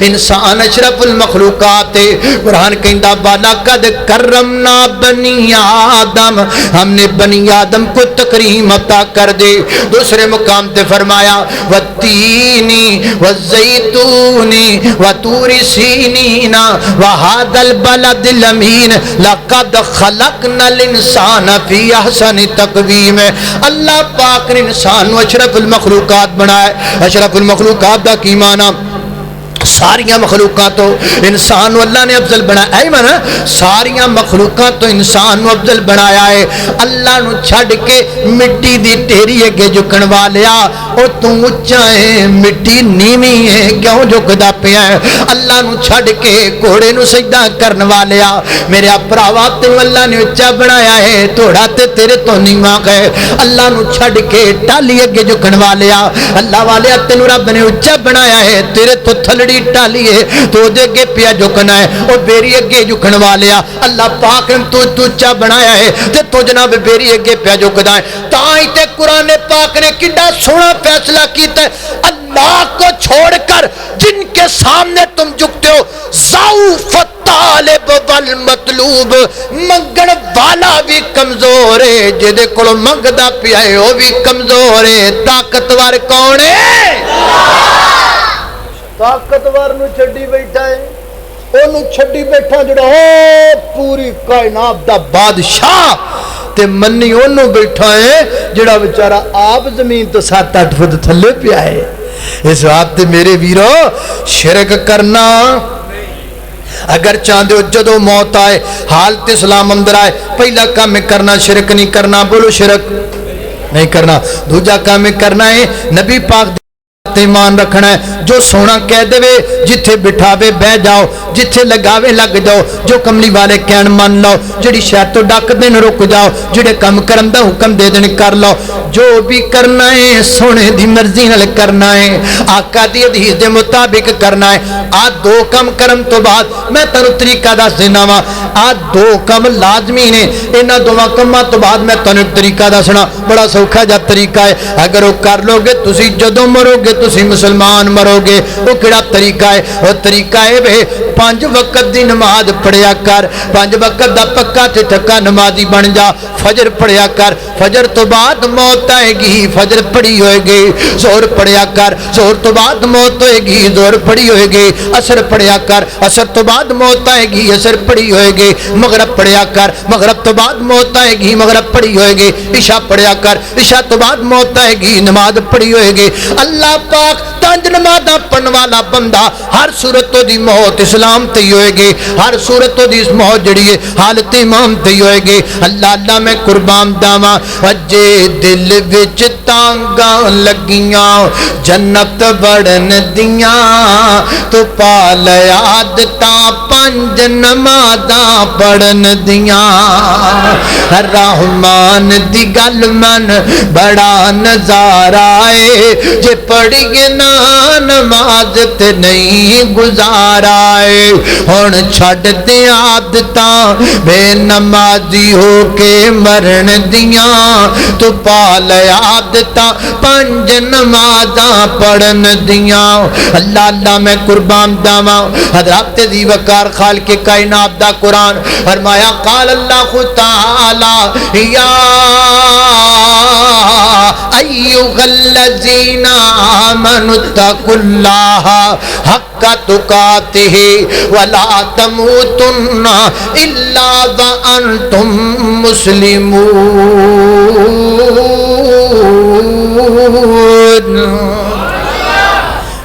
Speaker 1: انسان اشرف المخلوقات. قرآن کہندا والا قد کرمنا بنی آدم, ہم نے بنی آدم کو تکریم عطا کر دے. دوسرے مقام تے فرمایا والتینی والزیتونی وطور سینین وہذا البلد الامین لقد خلقنا الانسان فی احسن تقویم. اللہ پاک نے انسان اشرف المخلوقات بنایا. اشرف المخلوقات دا کی معنی؟ ساریاں مخلوقات تو انسان اللہ نے افضل بنایا ہے. مانا ساریاں مخلوقات تو انسان افضل بنایا ہے. اللہ نو چھڑ کے مٹی دی ٹیری اگے جھکن والیا, او تو اونچا ہے مٹی نیویں ہے کیوں جھکدا پیا ہے؟ اللہ نو چھڑ کے گھوڑے نو سجدہ کرن والیا, میرے بھراوا تینوں اللہ نے اونچا بنایا ہے, تھوڑا تے تیرے تو نیواں ہے. اللہ نو چھڑ کے ٹالی اگے جھکن والیا, اللہ والیا تینوں رب نے اونچا بنایا ہے, تیرے تو تھلڑی ٹالی ہے تو دے اگے پیا جھکنا ہے. اور بیری اگے جھکن والیا اللہ پاک نے تو اونچا بنایا ہے تے تو جناب بیری اگے پیا جھکدا ہے. تاں تے قرآن پاک نے کڈا سونا فیصلہ کیتا ہے, اللہ کو چھوڑ کر جن کے سامنے تم جھکتے ہو, ضعف الطالب والمطلوب, منگن والا بھی کمزور ہے, جدے کولوں منگدا پیا ہے وہ بھی کمزور ہے. طاقتور کون ہے؟ طاقتور نو چھڈی بیٹھا ہے, اونوں چھڈی بیٹھا جڑا او پوری کائنات دا بادشاہ, تے منی اونوں بیٹھا ہے جڑا بیچارہ آپ زمین تو 7-8 فٹ تھلے پیا ہے. اس واسطے میرے ویرو شرک کرنا اگر چاہتے ہو جدو موت آئے حالت اسلام اندر آئے پہلا کام کرنا شرک نہیں کرنا. بولو شرک نہیں کرنا. دوجا کام کرنا ہے نبی پاک ایمان رکھنا ہے, جو سونا کہہ دے جتھے بٹھاوے بہ جاؤ, جتھے لگاوے لگ جاؤ, جو کملی والے کہن مان لو, جڑی شاید تو ڈک دین رک جاؤ, جڑے کم کرن دا حکم دے دین کر لو. جو بھی کرنا ہے سونے دی مرضی نال کرنا ہے, آقا دی حدیث دے مطابق کرنا ہے. آ دو کم کرن تو بعد میں تانوں طریقہ دس دینا وا, آ دو کم لازمی نے, انہاں دوواں کماں تو بعد میں تانوں ایک طریقہ دسنا, بڑا سوکھا جا طریقہ ہے. اگر وہ کر لو گے تسی جدوں مرو گے تسی مسلمان مرو گے. وہ کیڑا طریقہ ہے؟ وہ طریقہ ہے بے 5 وقت دی نماز پڑھیا کر, 5 وقت دا پکا تے ٹھکا نمازی بن جا. فجر پڑھیا کر, فجر تو بعد موت آئے گی, فجر پڑھی ہوئے گی. زہر پڑھیا کر, زہر تو بعد موت ہوئے گی, زہر پڑھی ہوئے گی. عصر پڑھیا کر, عصر تو بعد موت آئے گی, عصر پڑھی ہوئے گی. مغرب پڑھیا کر, مغرب تو بعد موت آئے گی, مغرب پڑھی ہوئے گی. عشاء پڑھیا کر, عشاء تو بعد موت آئے گی, نماز پڑھی ہوئے گی. اللہ پاک 5 نمازاں پڑھن والا بندہ ہر صورت دی موت اسلام تے ہوئے گی, ہر صورت دی موت جڑی ہے حالت امام تے ہوئے گی. اللہ اللہ میں قربان داواں, اجے دل وچ تانگاں لگیاں جنت بڑن دیاں, تو پال عادتاں 5 نمازاں پڑھن دیاں. رحمان دی گل من بڑا نظارہ ہے, جے پڑھیے نا نماز تے نہیں گزارا ہے. ہن چھڈ دے عادتاں بے نمازی ہو کے مرن دیاں, تو پال عادتاں 5 نمازاں پڑھن دیاں. اللہ اللہ میں قربان داواں, حضرت ذی وقار خالق کائنات دا قرآن فرمایا قال اللہ تعالی یا ایھا الذین آمنوا اتقوا اللہ حق تقاتہ ولا تموتن الا وانتم مسلمون.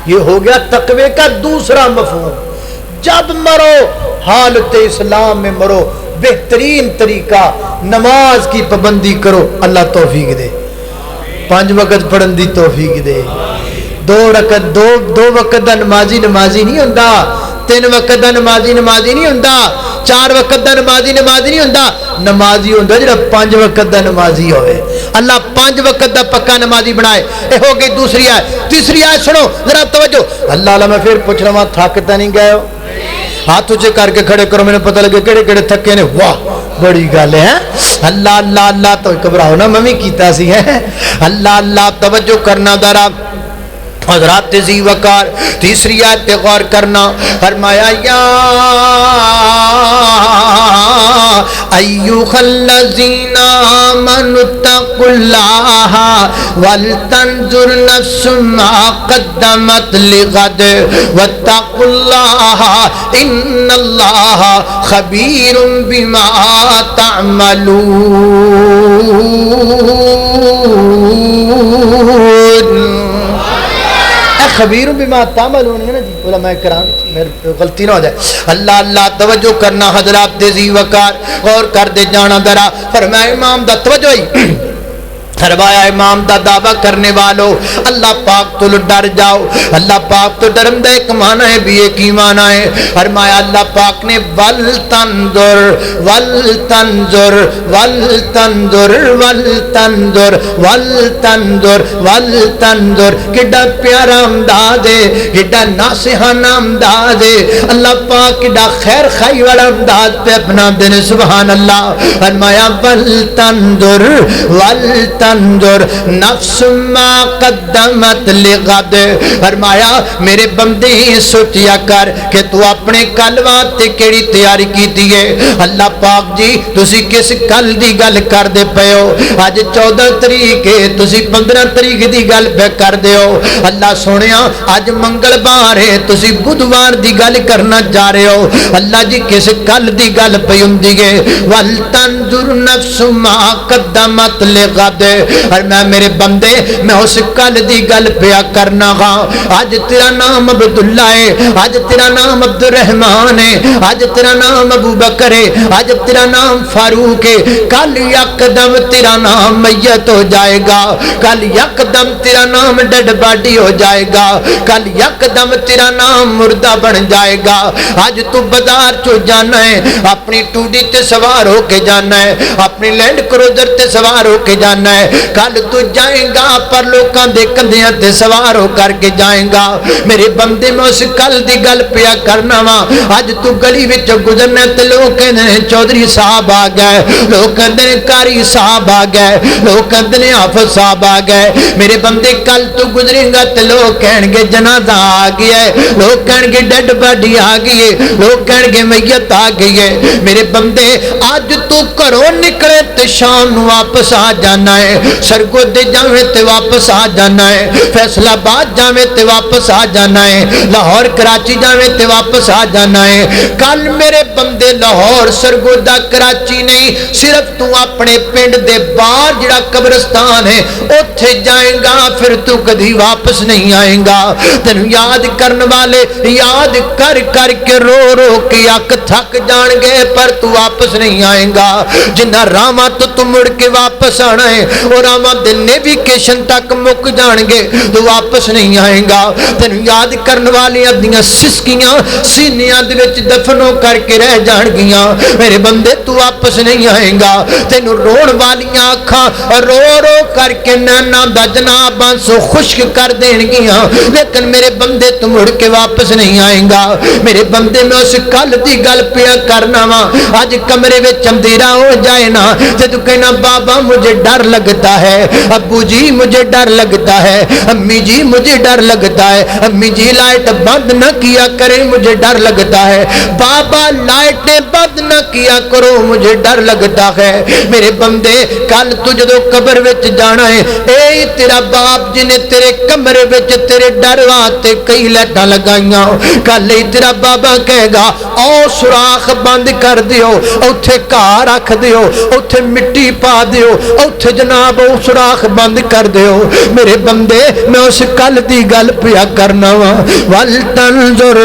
Speaker 1: یہ ہو گیا تقوی کا دوسرا مفہوم. جب مرو حالت اسلام میں مرو, بہترین طریقہ نماز کی پابندی کرو. اللہ توفیق دے, 5 وقت پڑھن دی توفیق دے. 2 وقت دا نمازی نمازی نہیں ہوندا, 3 وقت دا نمازی نمازی نہیں ہوندا, 4 وقت دا نمازی نمازی نہیں ہوندا. نمازی ہوندا جڑا 5 وقت دا نمازی ہوئے. اللہ 5 وقت دا پکا نمازی بنائے. اے ہو گئی دوسری آیت. تیسری آیت سنو ذرا توجہ. اللہ میں پھر پوچھ رہا ہوں تھکتا نہیں گئے ہو؟ ہاتھ اونچے کر کے کھڑے کرو میں پتہ لگے کہڑے کہڑے تھکے نے واہ بڑی گل ہے اللہ اللہ اللہ تو گھبراؤ نا میں کیتا سی ہے اللہ اللہ توجہ کرنا ذرا حضرات ذی وقار تیسری آیت پہ غور کرنا فرمایا یا ایھا الذین آمنوا اتقوا اللہ ولتنظر نفس ما قدمت لغد واتقوا اللہ ان اللہ خبیر بما تعملون خبیر بما تعملون ہے نا جی علماء کرام میرے غلطی نہ ہو جائے اللہ اللہ توجہ کرنا حضرات ذی وقار غور کر دے جانا ذرا فرمایا امام دا توجہ ہی فرمایا امام دا دعویٰ کرنے والو اللہ پاک تو ڈر جاؤ اللہ پاک تو ڈرم دا ایک معنی ہے بھی ایک ہی معنی ہے فرمایا اللہ پاک نے والتنظر والتنظر والتنظر والتنظر والتنظر والتنظر کڈا پیارا امداد ہے کڈا ناصحانہ امداد ہے اللہ پاک کڈا خیر خائی والا امداد پہ اپنا دن سبحان اللہ فرمایا والتنظر والتنظر تنظر نفس ما قدمت لغد فرمایا میرے بندے سوچیا کر کہ تو اپنے کل واسطے کیڑی تیاری کیتی ہے اللہ پاک جی تسی کس کل دی گل کر دے پیو اج 14 تاریخ ہے تسی 15 تاریخ دی گل پہ کر دیو اللہ سونیا اج منگل بار ہے تسی بدھوار دی گل کرنا جا رہے ہو اللہ جی کس کل دی گل پئی ہوندی ہے ولتنظر نفس ما قدمت لغد اور میں میرے بندے میں اس کل دی گل پیا کرنا گا آج تیرا نام عبداللہ ہے آج تیرا نام عبد الرحمن ہے آج تیرا نام ابو بکر ہے آج تیرا نام فاروق ہے کل یکدم تیرا نام میت ہو جائے گا کل یکدم تیرا نام ڈیڈ باڈی ہو جائے گا کل یکدم تیرا نام مردہ بن جائے گا آج تو بازار چو جانا ہے اپنی ٹوڈی تے سوار ہو کے جانا ہے اپنی لینڈ کروزر تے سوار ہو کے جانا ہے کل تو جائیں گا پر لوکاں دے کندھیاں تے سوار ہو کر کے جائیں گا میرے بندے میں اس کل دی گل پیا کرنا وا اج تو گلی وچ گزرنا تے لوگ کہندے نے چودھری صاحب آ گئے لوگ کہندے نے قاری صاحب آ گئے لوگ کہندے نے حافظ صاحب آ گئے میرے بندے کل تو گزرے گا تے لوگ کہن گے جنازہ آ گیا ہے لوگ کہن گے ڈیڈ باڈی آ گئی ہے لوگ کہن گے میت آ گئی ہے میرے بندے اج تو گھروں نکلے تے شام نو واپس آ جانا ہے سرگودے جاویں تے واپس آ جانا ہے فیصلہ آباد جاویں تے واپس آ جانا ہے لاہور کراچی جاویں تے واپس آ جانا ہے کل میرے بندے لاہور سرگودہ کراچی نہیں صرف تو اپنے پنڈ دے باہر جڑا قبرستان ہے اوتھے جائیں گا پھر تو کدی واپس نہیں آئیں گا تینوں یاد کرن والے یاد کر کر کے رو رو کے اک تھک جان گے پر تو واپس نہیں آئیں گا جنہ راما تو مڑ کے واپس آنا ہے اور راما دن نیویگیشن تک مک جان گے تو واپس نہیں آئیں گا تینوں یاد کرن والیاں دیاں سسکیاں سینیاں دے وچ دفنوں کر کے رہ جان گیاں میرے بندے تو واپس نہیں آئیں گا تینوں رون والیاں اکھاں رو رو کر کے نانا دا جناب آنسو خشک کر دین گیاں لیکن میرے بندے تو مڑ کے واپس نہیں آئیں گا میرے بندے میں اس کل دی گل پیا کرنا وا اج کمرے وچ اندھیرا ہو جائے نا تے تو کہنا بابا مجھے ڈر لگتا ہے ابو جی مجھے ڈر لگتا ہے امی جی مجھے ڈر لگتا ہے امی جی لائٹ بند نہ کیا کریں مجھے ڈر لگتا ہے بابا لائٹیں بند نہ کیا کرو مجھے ڈر لگتا ہے میرے بندے کل تو جدو قبر وچ جانا ہے اے تیرا باپ جی نے تیرے کمرے وچ تیرے ڈر واسطے کئی لائٹاں لگائیاں کل ہی تیرا بابا کہے گا او سوراخ بند کر دیو اوتھے گھا رکھ دیو اوتھے مٹی پا دیو اوتھے جناب او سوراخ بند کر دیو میرے بندے میں اس کل دی گل پیا کرنا وا ولتنظر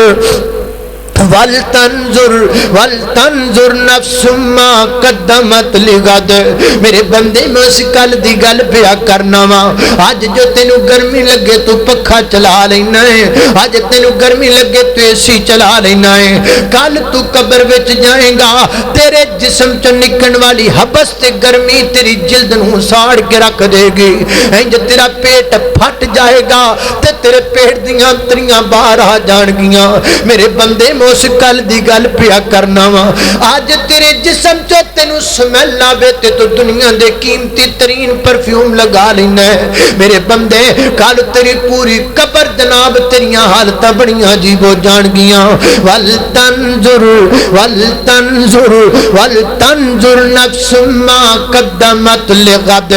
Speaker 1: والتنظر والتنظر نفس ما قدمت لغد میرے بندے میں اس کل دی گل پیا کرنا وا اج جو تینوں گرمی لگے تو پکھا چلا لینا ہے اج تینوں گرمی لگے تو اے سی چلا لینا ہے کل تو قبر وچ جائے گا تیرے جسم چ نکلن والی حبس تے گرمی تیری جلد نوں ساڑ کے رکھ دے گی انج تیرا پیٹ پھٹ جائے گا تے تیرے پیٹ دیاں تریاں باہر آ جان گیاں میرے بندے میں اس اس کل دی گل پیا کرنا وا اج تیرے جسم چ تینوں سمیل آوے تے تو دنیا دے قیمتی ترین پرفیوم لگا لینا ہے میرے بندے کل تیری پوری قبر جناب تیریاں حالتاں بڑیاں عجیب ہو جان گیاں ولتنظر نفس ما قدمت لغد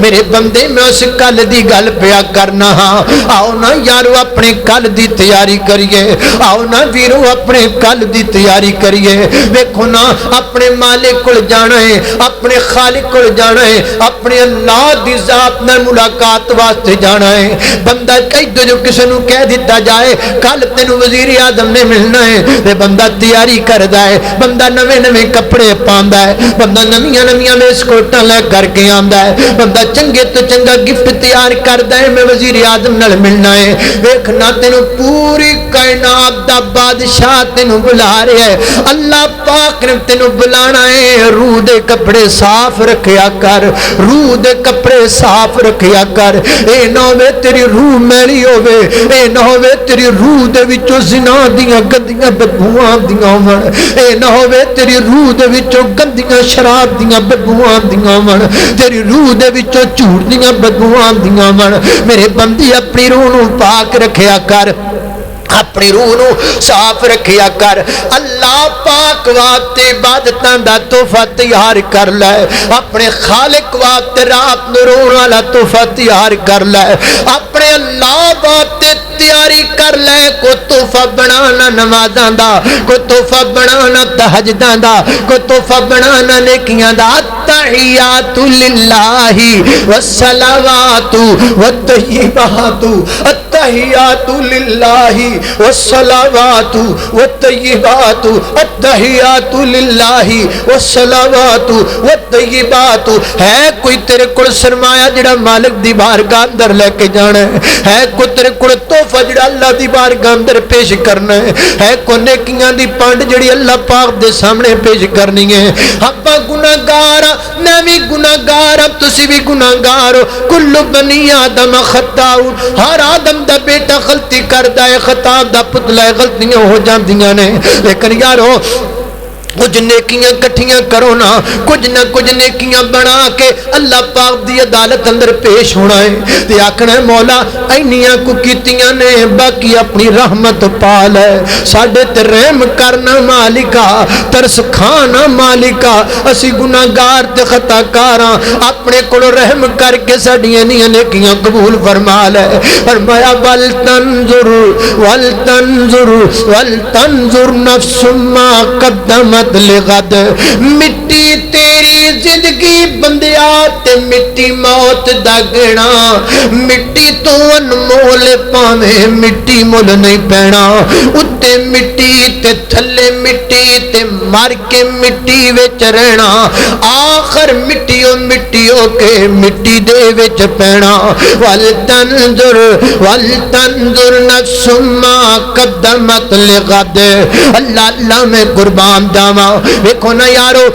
Speaker 1: میرے بندے میں اس کل دی گل پیا کرنا ہاں آؤ نا یارو اپنے کل دی تیاری کریے آؤ نا ویرو اپنے کل دی تیاری کریے ویکھو نا اپنے مالک کول جانا ہے اپنے خالق کول جانا ہے اپنے اللہ دی ذات نال ملاقات واسطے جانا ہے بندہ کہے جو کسی نو کہہ دیتا جائے کل تینوں وزیر اعظم نے ملنا ہے تے بندہ تیاری کردا ہے بندہ نویں نویں کپڑے پاندا ہے بندہ نویاں نویاں ویسکوٹاں لے کر کے آندا ہے بندہ چنگے تو چنگا گفٹ تیار کردا ہے میں وزیر اعظم نال ملنا ہے ویکھنا تینوں پوری کائنات دا بادشاہ تینوں بلا رہا ہے اللہ پاک نے تینوں بلانا ہے روح دے کپڑے صاف رکھیا کر روح دے کپڑے صاف رکھیا کر اے نہ ہوے تیری روح میلی ہوے اے نہ ہوے تیری روح دے وچوں زنا دیاں گندیاں بدبوئاں آندیاں ہون اے نہ ہوے تیری روح دے وچوں گندیاں شراب دیاں بدبوئاں آندیاں ہون تیری روح دے وچوں جھوٹ دیاں بدبوئاں آندیاں ہون میرے بندی اپنی روح نو پاک رکھیا کر اپنی روح نو صاف رکھیا کر اللہ پاک واسطے عبادتاں دا تحفہ تیار کر لے اپنے خالق واسطے رات نو رون والا تحفہ تیار کر لے اپنے اللہ واسطے تیاری کر لے کو تحفہ بنانا نمازاں دا کو تحفہ بنانا تہجداں دا کو تحفہ بنانا نیکیاں دا التحیات للہ والصلوات والطیبات التحیات للہ والصلوات والطیبات التحیات للہ والصلوات والطیبات ہے کوئی تیرے کول سرمایہ جڑا مالک دی بارگاہ اندر لے کے جانا ہے کوئی تیرے کول تحفہ جڑا اللہ دی بارگاہ اندر پیش کرنا ہے کوئی نیکیاں دی پانڈ جڑی اللہ پاک دے سامنے پیش کرنی ہے اپا گناہگار میں بھی گناہگار اب تسی بھی گناہگار کل بنی آدم خطاء ہر آدم دا بیٹا غلطی کردا ہے خطا دا پتلا غلطیاں ہو جاندیاں نے لیکن یارو کچھ نیکیاں کٹھیاں کرو نا کچھ نہ کچھ نیکیاں بنا کے اللہ پاک دی عدالت اندر پیش ہونا ہے تے آکھنا ہے مولا اینیاں کو کیتیاں نے باقی اپنی رحمت پال ہے ساڈے تے رحم کرنا مالکا ترس کھانا مالکا اسی گناہگار تے خطا کاراں اپنے کول رحم کر کے ساڈیاں نیکیاں قبول فرما لے فرمایا ولتنظر نفس ما قدمت لغد مٹی تیری زندگی بندیا تے مٹی موت دا گنا مٹی تو انمول پاویں مٹی مل نہیں پینا اتے مٹی تے تھلے مٹی تے مر کے مٹی وچ رہنا آخر مٹی ہو کے مٹی دے وچ پینا ولتنظر نفس ما قدمت لغد اللہ میں قربان جاواں ویکھو نا یارو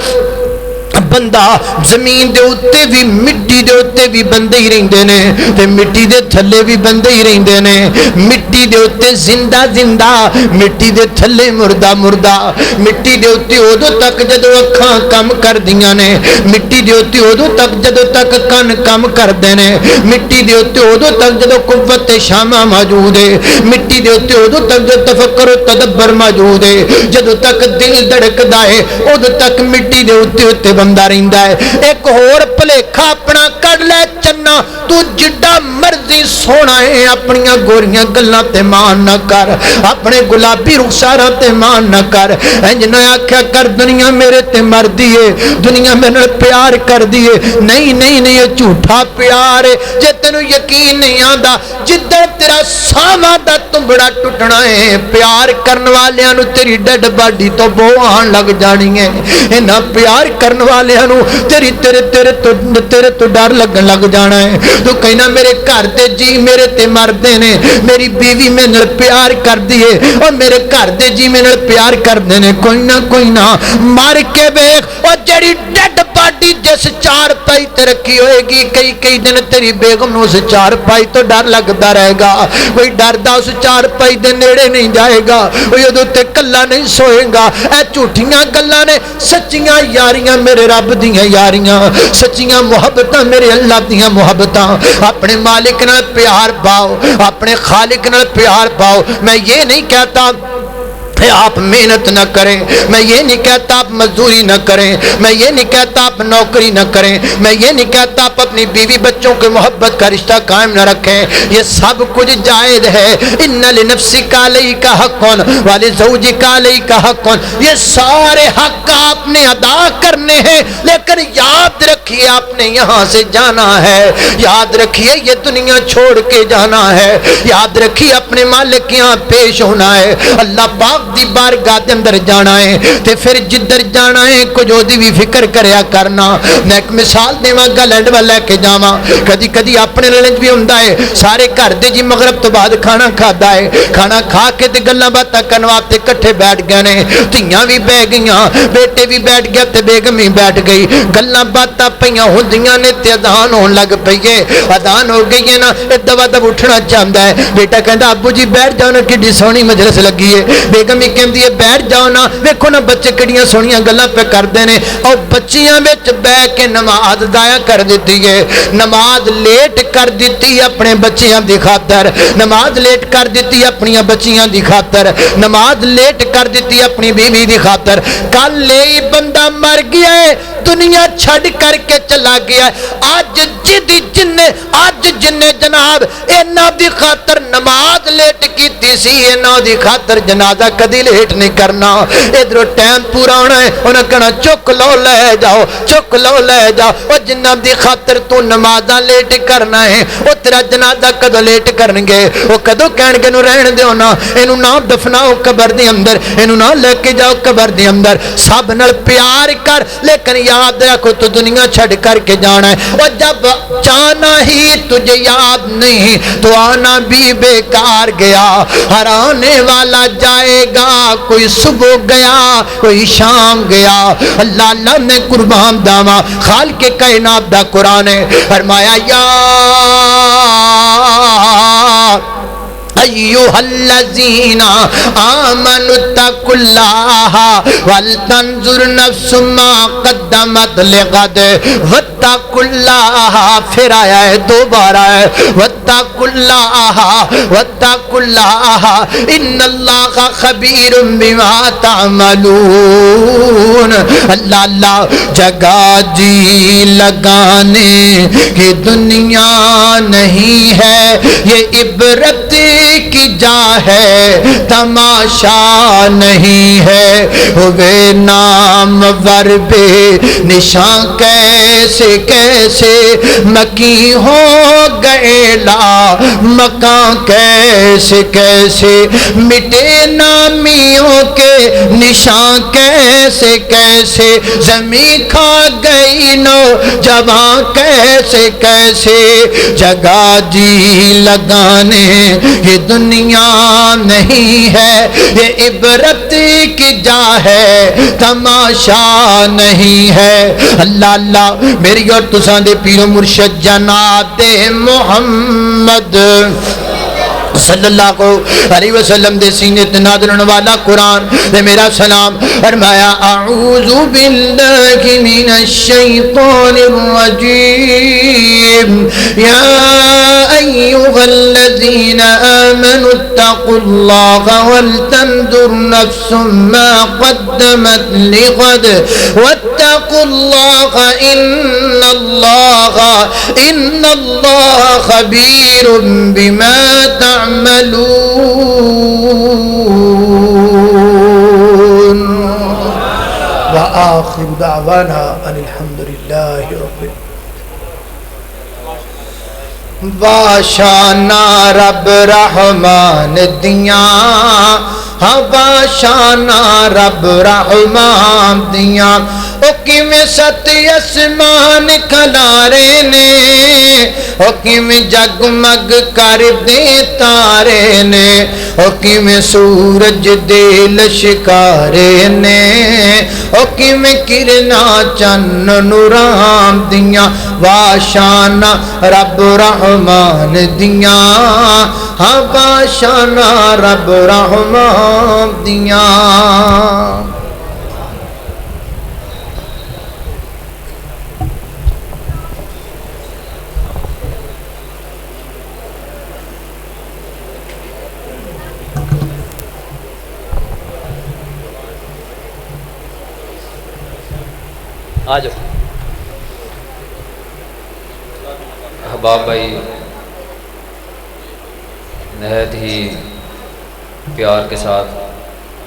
Speaker 1: بندہ زمین دے اتے بھی مٹی دے اتے بھی بندے ہی رہندے نے تے مٹی دے تھلے بھی بندے ہی رہندے نے مٹی دے اتے زندہ زندہ مٹی دے تھلے مردہ مردہ مٹی دے اتے ادو تک جدو اکھاں کم کر دیاں نے مٹی دے اتے ادو تک جدو تک کن کم کر دے نے مٹی دے اتے ادو تک جدو قوت شامہ موجود ہے مٹی دے اتے ادو تک جدو تفکر و تدبر موجود ہے جدو تک دل دھڑکدا ہے ادو تک مٹی دے اتے بندہ رہندا ہے ایک اور پلیکھا اپنا کر لے چنا تو جڈا مرضی سونا ہے اپنیاں گوریاں گلاں تے مان نہ کر اپنے گلابی رخساراں تے مان نہ کر انج نہ آکھیا کر دنیا میرے تے مر دیے دنیا میرے نال پیار کر دیے نہیں یہ جھوٹا پیار ہے جے تینوں یقین نہیں آندا جدوں تیرا ساواں دا تمبڑا ٹٹنا ہے پیار کرن والیاں نو تیری ڈیڈ باڈی تو بو آن لگ جانی ہے انہاں پیار کرن والے تیرے تو ڈر لگن لگ جانا ہے تو کہنا میرے گھر دے جی میرے تے مردے نے میری بیوی میں نال پیار کر دیے اور میرے گھر دے جی میں نال پیار کر دے نے کوئی نہ مر کے ویکھ اور جڑی ڈیڈ گاڑی جس چار پائی تے رکھی ہوئے گی کئی کئی دن تیری بیگم نو اس چار پائی تو ڈر لگتا رہے گا کوئی ڈردا اس چار پائی دے نیڑے نہیں جائے گا کوئی ادو تے کلا نہیں سوئے گا اے جھوٹیاں گلاں نے سچیاں یاریاں میرے رب دیاں یاریاں سچیاں محبتاں میرے اللہ دیاں محبتاں اپنے مالک نال پیار پاؤ اپنے خالق نال پیار پاؤ میں یہ نہیں کہتا آپ محنت نہ کریں میں یہ نہیں کہتا آپ مزدوری نہ کریں میں یہ نہیں کہتا آپ نوکری نہ کریں میں یہ نہیں کہتا آپ اپنی بیوی بچوں کے محبت کا رشتہ قائم نہ رکھیں یہ سب کچھ جائز ہے ان لنفسک علیک حق ولزوجک علیک حق یہ سارے حق آپ نے ادا کرنے ہیں لیکن یاد رکھیے آپ نے یہاں سے جانا ہے یاد رکھیے یہ دنیا چھوڑ کے جانا ہے یاد رکھیے اپنے مالک کے یہاں پیش ہونا ہے اللہ پاک دی بارگاہ دے اندر جانا ہے تے پھر جدھر جانا ہے کچھ دی بھی فکر کریا کرنا میں ایک مثال دیواں گا لینڈ وا لے کے جاواں کدی کدی اپنے لنچ بھی ہوندا ہے سارے گھر دے جی مغرب تو بعد کھانا کھادا ہے کھانا کھا کے تے گلاں باتاں کرن واسطے اکٹھے بیٹھ گئے نے دھیاں بھی بیٹھ گئیاں بیٹے بھی بیٹھ گیا تے بیگم بھی بیٹھ گئی گلاں باتاں پیاں ہوندیاں نے تے اذان ہون لگ پئی ہے اذان ہو گئی ہے نا اے دوا دب اٹھنا چاہندا ہے بیٹا کہندا ابو جی بیٹھ جاؤ نا کڈی سونی مجلس لگی ہے بیگم بھی کہندی ہے بیٹھ جاؤ نا ویکھو نا بچے کڑیاں سونیاں گلاں پہ کردے نے اور بچیاں وچ بیٹھ کے نماز ضائع کر دیتی ہے نماز لیٹ کر دیتی اپنے بچیاں دی خاطر نماز لیٹ کر دیتی اپنی بچیاں دی خاطر نماز لیٹ کر دیتی اپنی بیوی دی خاطر کل لے بندہ مر گیا ہے دنیا چھڑ کر کے چلا گیا ہے آج جدی جن جناب اینا دی خاطر نماز لیٹ کیتی سی اینا دی خاطر جنازہ کدی لیٹ نہیں کرنا ادھر ٹائم پورا ہونا ہے انہیں کہنا چک لو لے جاؤ چک لو لے جاؤ اور جنہ دی خاطر تو نمازہ لیٹ کرنا ہے وہ تیرا جنازہ کدو لیٹ کرنگے وہ کدو کہنگے نو رہن دے ہونا انہوں نہ دفناؤ قبر دی اندر انہوں نہ لے کے جاؤ قبر دی اندر سب نل پیار کر لیکن یاد رکھو تو دنیا چھڑ کر کے جانا ہے اور جب جانا ہی تجھے یاد نہیں تو آنا بھی بیکار گیا ہر آنے والا جائے گا کوئی صبح گیا کوئی شام گیا اللہ اللہ نے قربان داما خالق کائنات دا قرآن ہے فرمایا یا ایوہ الذین آمنوا اتقوا اللہ ولتنظر نفس ما قدمت لغد واتقوا اللہ پھر آیا ہے دوبارہ ہے واتقوا اللہ ان اللہ خبیر بما تعملون اللہ اللہ جگہ جی لگانے کی دنیا نہیں ہے یہ عبرت کی جا ہے تماشا نہیں ہے ہوئے نام ور بے نشان کیسے کیسے مکی ہو گئے لا مکان کیسے کیسے مٹے نامیوں کے نشان کیسے کیسے زمین کھا گئی نو جوان کیسے کیسے جگہ جی لگانے یہ دنیا نہیں ہے یہ عبرت کی جا ہے تماشا نہیں ہے اللہ اللہ میری اور تسان دے پیر و مرشد جناب محمد صلی اللہ علیہ وسلم دے سینے نازل ہونے والا قرآن دے میرا سلام فرمایا اعوذ باللہ من الشیطان الرجیم یا ایوہ الذین آمنوا اتقوا اللہ ولتنظر نفس ما قدمت لغد واتقوا اللہ ان اللہ خبیر بما تعملون وآخر دعوانا ان الحمدللہ رب باشانا رب رحمان دیاں باشانا رب رحمان دیاں او کیویں ست اسمان کھلارے نے او کیویں جگمگ کر دے تارے نے او کیویں سورج دے لشکارے نے او کیویں کرنا چن نوران دیاں واشانا رب رحمان دیاں ہاں واشانا رب رحمان دیاں
Speaker 2: آجو احباب بھائی نہایت ہی پیار کے ساتھ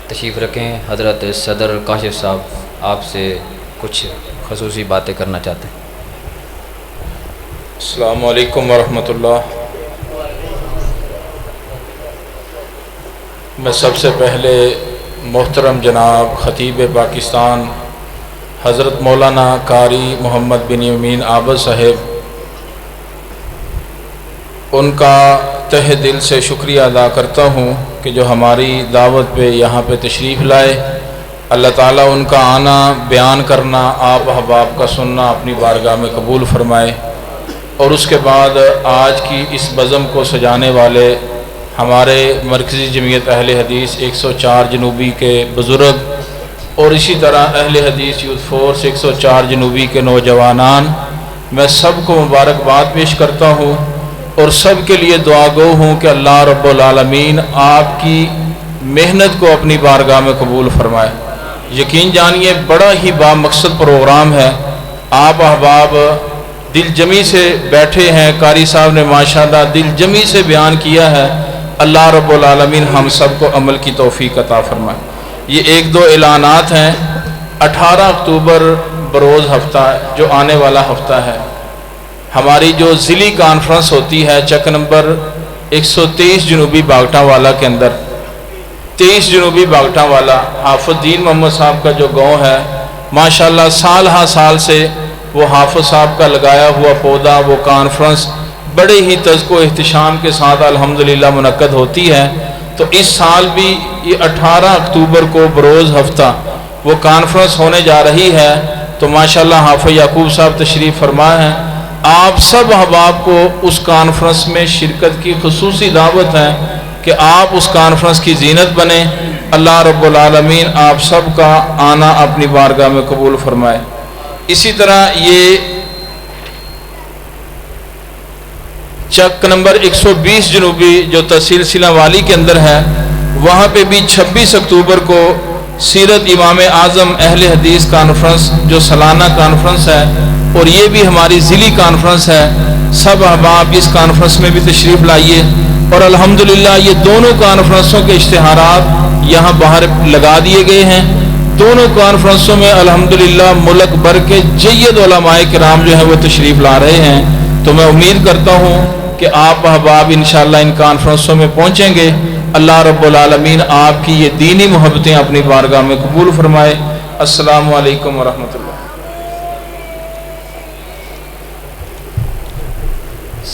Speaker 2: تشریف رکھیں. حضرت صدر کاشف صاحب آپ سے کچھ خصوصی باتیں کرنا چاہتے ہیں.
Speaker 3: السلام علیکم ورحمۃ اللہ. میں سب سے پہلے محترم جناب خطیب پاکستان حضرت مولانا قاری محمد بن یمین عابد صاحب ان کا تہ دل سے شکریہ ادا کرتا ہوں کہ جو ہماری دعوت پہ یہاں پہ تشریف لائے. اللہ تعالیٰ ان کا آنا، بیان کرنا، آپ احباب کا سننا اپنی بارگاہ میں قبول فرمائے. اور اس کے بعد آج کی اس بزم کو سجانے والے ہمارے مرکزی جمعیت اہل حدیث 104 جنوبی کے بزرگ اور اسی طرح اہل حدیث یوتھ فورس 104 جنوبی کے نوجوانان، میں سب کو مبارکباد پیش کرتا ہوں اور سب کے لیے دعا گو ہوں کہ اللہ رب العالمین آپ کی محنت کو اپنی بارگاہ میں قبول فرمائے. یقین جانیے بڑا ہی بامقصد پروگرام ہے. آپ احباب دل جمی سے بیٹھے ہیں. قاری صاحب نے ماشاءاللہ دل جمی سے بیان کیا ہے. اللہ رب العالمین ہم سب کو عمل کی توفیق عطا فرمائے. یہ ایک دو اعلانات ہیں. 18 اکتوبر بروز ہفتہ جو آنے والا ہفتہ ہے، ہماری جو ضلعی کانفرنس ہوتی ہے چک نمبر 123 جنوبی باگٹا والا کے اندر، 23 جنوبی باگٹا والا حافظ دین محمد صاحب کا جو گاؤں ہے، ماشاءاللہ سال ہاں سال سے وہ حافظ صاحب کا لگایا ہوا پودا، وہ کانفرنس بڑے ہی تذک و احتشام کے ساتھ الحمدللہ منعقد ہوتی ہے. تو اس سال بھی یہ 18 اکتوبر کو بروز ہفتہ وہ کانفرنس ہونے جا رہی ہے. تو ماشاءاللہ حافظ یعقوب صاحب تشریف فرما ہیں. آپ سب احباب کو اس کانفرنس میں شرکت کی خصوصی دعوت ہے کہ آپ اس کانفرنس کی زینت بنیں. اللہ رب العالمین آپ سب کا آنا اپنی بارگاہ میں قبول فرمائے. اسی طرح یہ چک نمبر 120 جنوبی جو تحصیل سیلہ والی کے اندر ہے، وہاں پہ بھی 26 اکتوبر کو سیرت امام اعظم اہل حدیث کانفرنس جو سالانہ کانفرنس ہے، اور یہ بھی ہماری ضلعی کانفرنس ہے. سب احباب اس کانفرنس میں بھی تشریف لائیے. اور الحمدللہ یہ دونوں کانفرنسوں کے اشتہارات یہاں باہر لگا دیے گئے ہیں. دونوں کانفرنسوں میں الحمدللہ ملک بھر کے جید علماء کرام جو ہیں وہ تشریف لا رہے ہیں. تو میں امید کرتا ہوں کہ آپ احباب انشاءاللہ ان کانفرنسوں میں پہنچیں گے. اللہ رب العالمین آپ کی یہ دینی محبتیں اپنی بارگاہ میں قبول فرمائے. السلام علیکم ورحمۃ اللہ.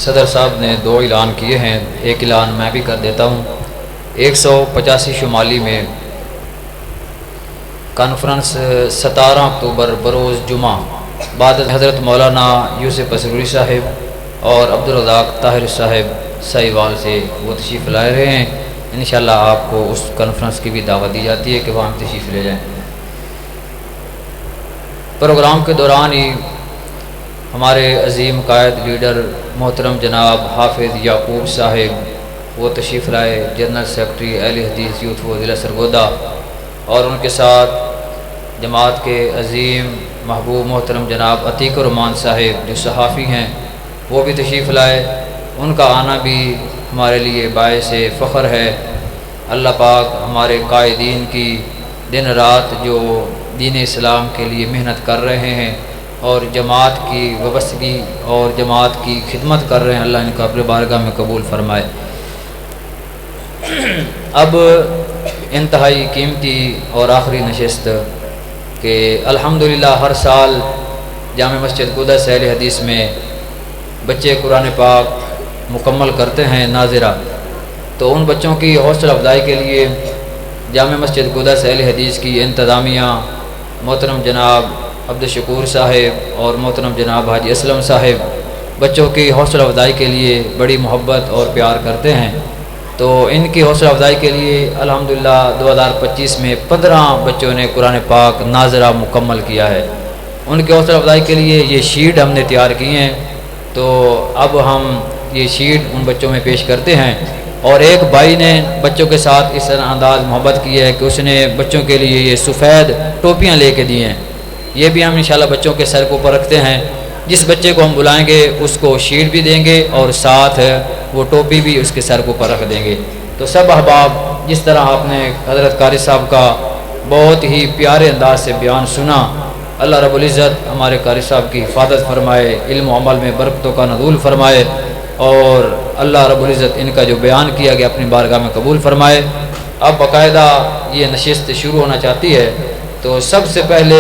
Speaker 2: صدر صاحب نے 2 اعلان کیے ہیں، ایک اعلان میں بھی کر دیتا ہوں. 185 شمالی میں کانفرنس 17 اکتوبر بروز جمعہ بعد حضرت مولانا یوسف اسروری صاحب اور عبدالرزاق طاہر صاحب سائیوال سے وہ تشریف لائے رہے ہیں. انشاءاللہ آپ کو اس کانفرنس کی بھی دعوت دی جاتی ہے کہ وہاں تشریف لے جائیں. پروگرام کے دوران ہی ہمارے عظیم قائد لیڈر محترم جناب حافظ یعقوب صاحب وہ تشریف لائے، جنرل سیکرٹری اہل حدیث یوتھ وہ ضلع سرگودا، اور ان کے ساتھ جماعت کے عظیم محبوب محترم جناب عتیق الرحمان صاحب جو صحافی ہیں وہ بھی تشریف لائے. ان کا آنا بھی ہمارے لیے باعث فخر ہے. اللہ پاک ہمارے قائدین کی دن رات جو دین اسلام کے لیے محنت کر رہے ہیں اور جماعت کی وابستگی اور جماعت کی خدمت کر رہے ہیں، اللہ ان کا اپنے بارگاہ میں قبول فرمائے. اب انتہائی قیمتی اور آخری نشست کہ الحمدللہ ہر سال جامع مسجد قدس اہل حدیث میں بچے قرآن پاک مکمل کرتے ہیں ناظرہ، تو ان بچوں کی حوصلہ افزائی کے لیے جامع مسجد قدس اہل حدیث کی انتظامیہ محترم جناب عبد الشکور صاحب اور محترم جناب حاجی اسلم صاحب بچوں کی حوصلہ افزائی کے لیے بڑی محبت اور پیار کرتے ہیں۔ تو ان کی حوصلہ افزائی کے لیے الحمدللہ 2025 میں 15 بچوں نے قرآن پاک ناظرہ مکمل کیا ہے۔ ان کی حوصلہ افزائی کے لیے یہ شیٹ ہم نے تیار کی ہیں، تو اب ہم یہ شیٹ ان بچوں میں پیش کرتے ہیں۔ اور ایک بھائی نے بچوں کے ساتھ اس طرح انداز محبت کی ہے کہ اس نے بچوں کے لیے یہ سفید ٹوپیاں لے کے دی ہیں، یہ بھی ہم انشاءاللہ بچوں کے سر کے اوپر رکھتے ہیں۔ جس بچے کو ہم بلائیں گے اس کو شیٹ بھی دیں گے اور ساتھ وہ ٹوپی بھی اس کے سر کے اوپر رکھ دیں گے۔ تو سب احباب، جس طرح آپ نے حضرت قاری صاحب کا بہت ہی پیارے انداز سے بیان سنا، اللہ رب العزت ہمارے قاری صاحب کی حفاظت فرمائے، علم و عمل میں برکتوں کا نزول فرمائے، اور اللہ رب العزت ان کا جو بیان کیا گیا اپنی بارگاہ میں قبول فرمائے۔ اب باقاعدہ یہ نشست شروع ہونا چاہتی ہے، تو سب سے پہلے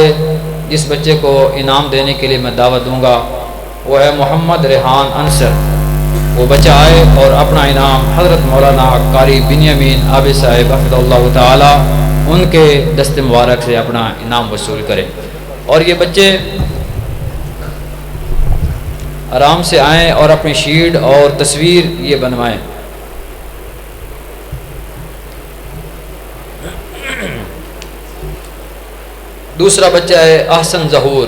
Speaker 2: جس بچے کو انعام دینے کے لیے میں دعوت دوں گا وہ ہے محمد ریحان انصر۔ وہ بچہ آئے اور اپنا انعام حضرت مولانا قاری بنیامین عابد صاحب حفظہ اللہ تعالی ان کے دست مبارک سے اپنا انعام وصول کرے۔ اور یہ بچے آرام سے آئیں اور اپنی شیٹ اور تصویر یہ بنوائیں۔ دوسرا بچہ ہے احسن ظہور۔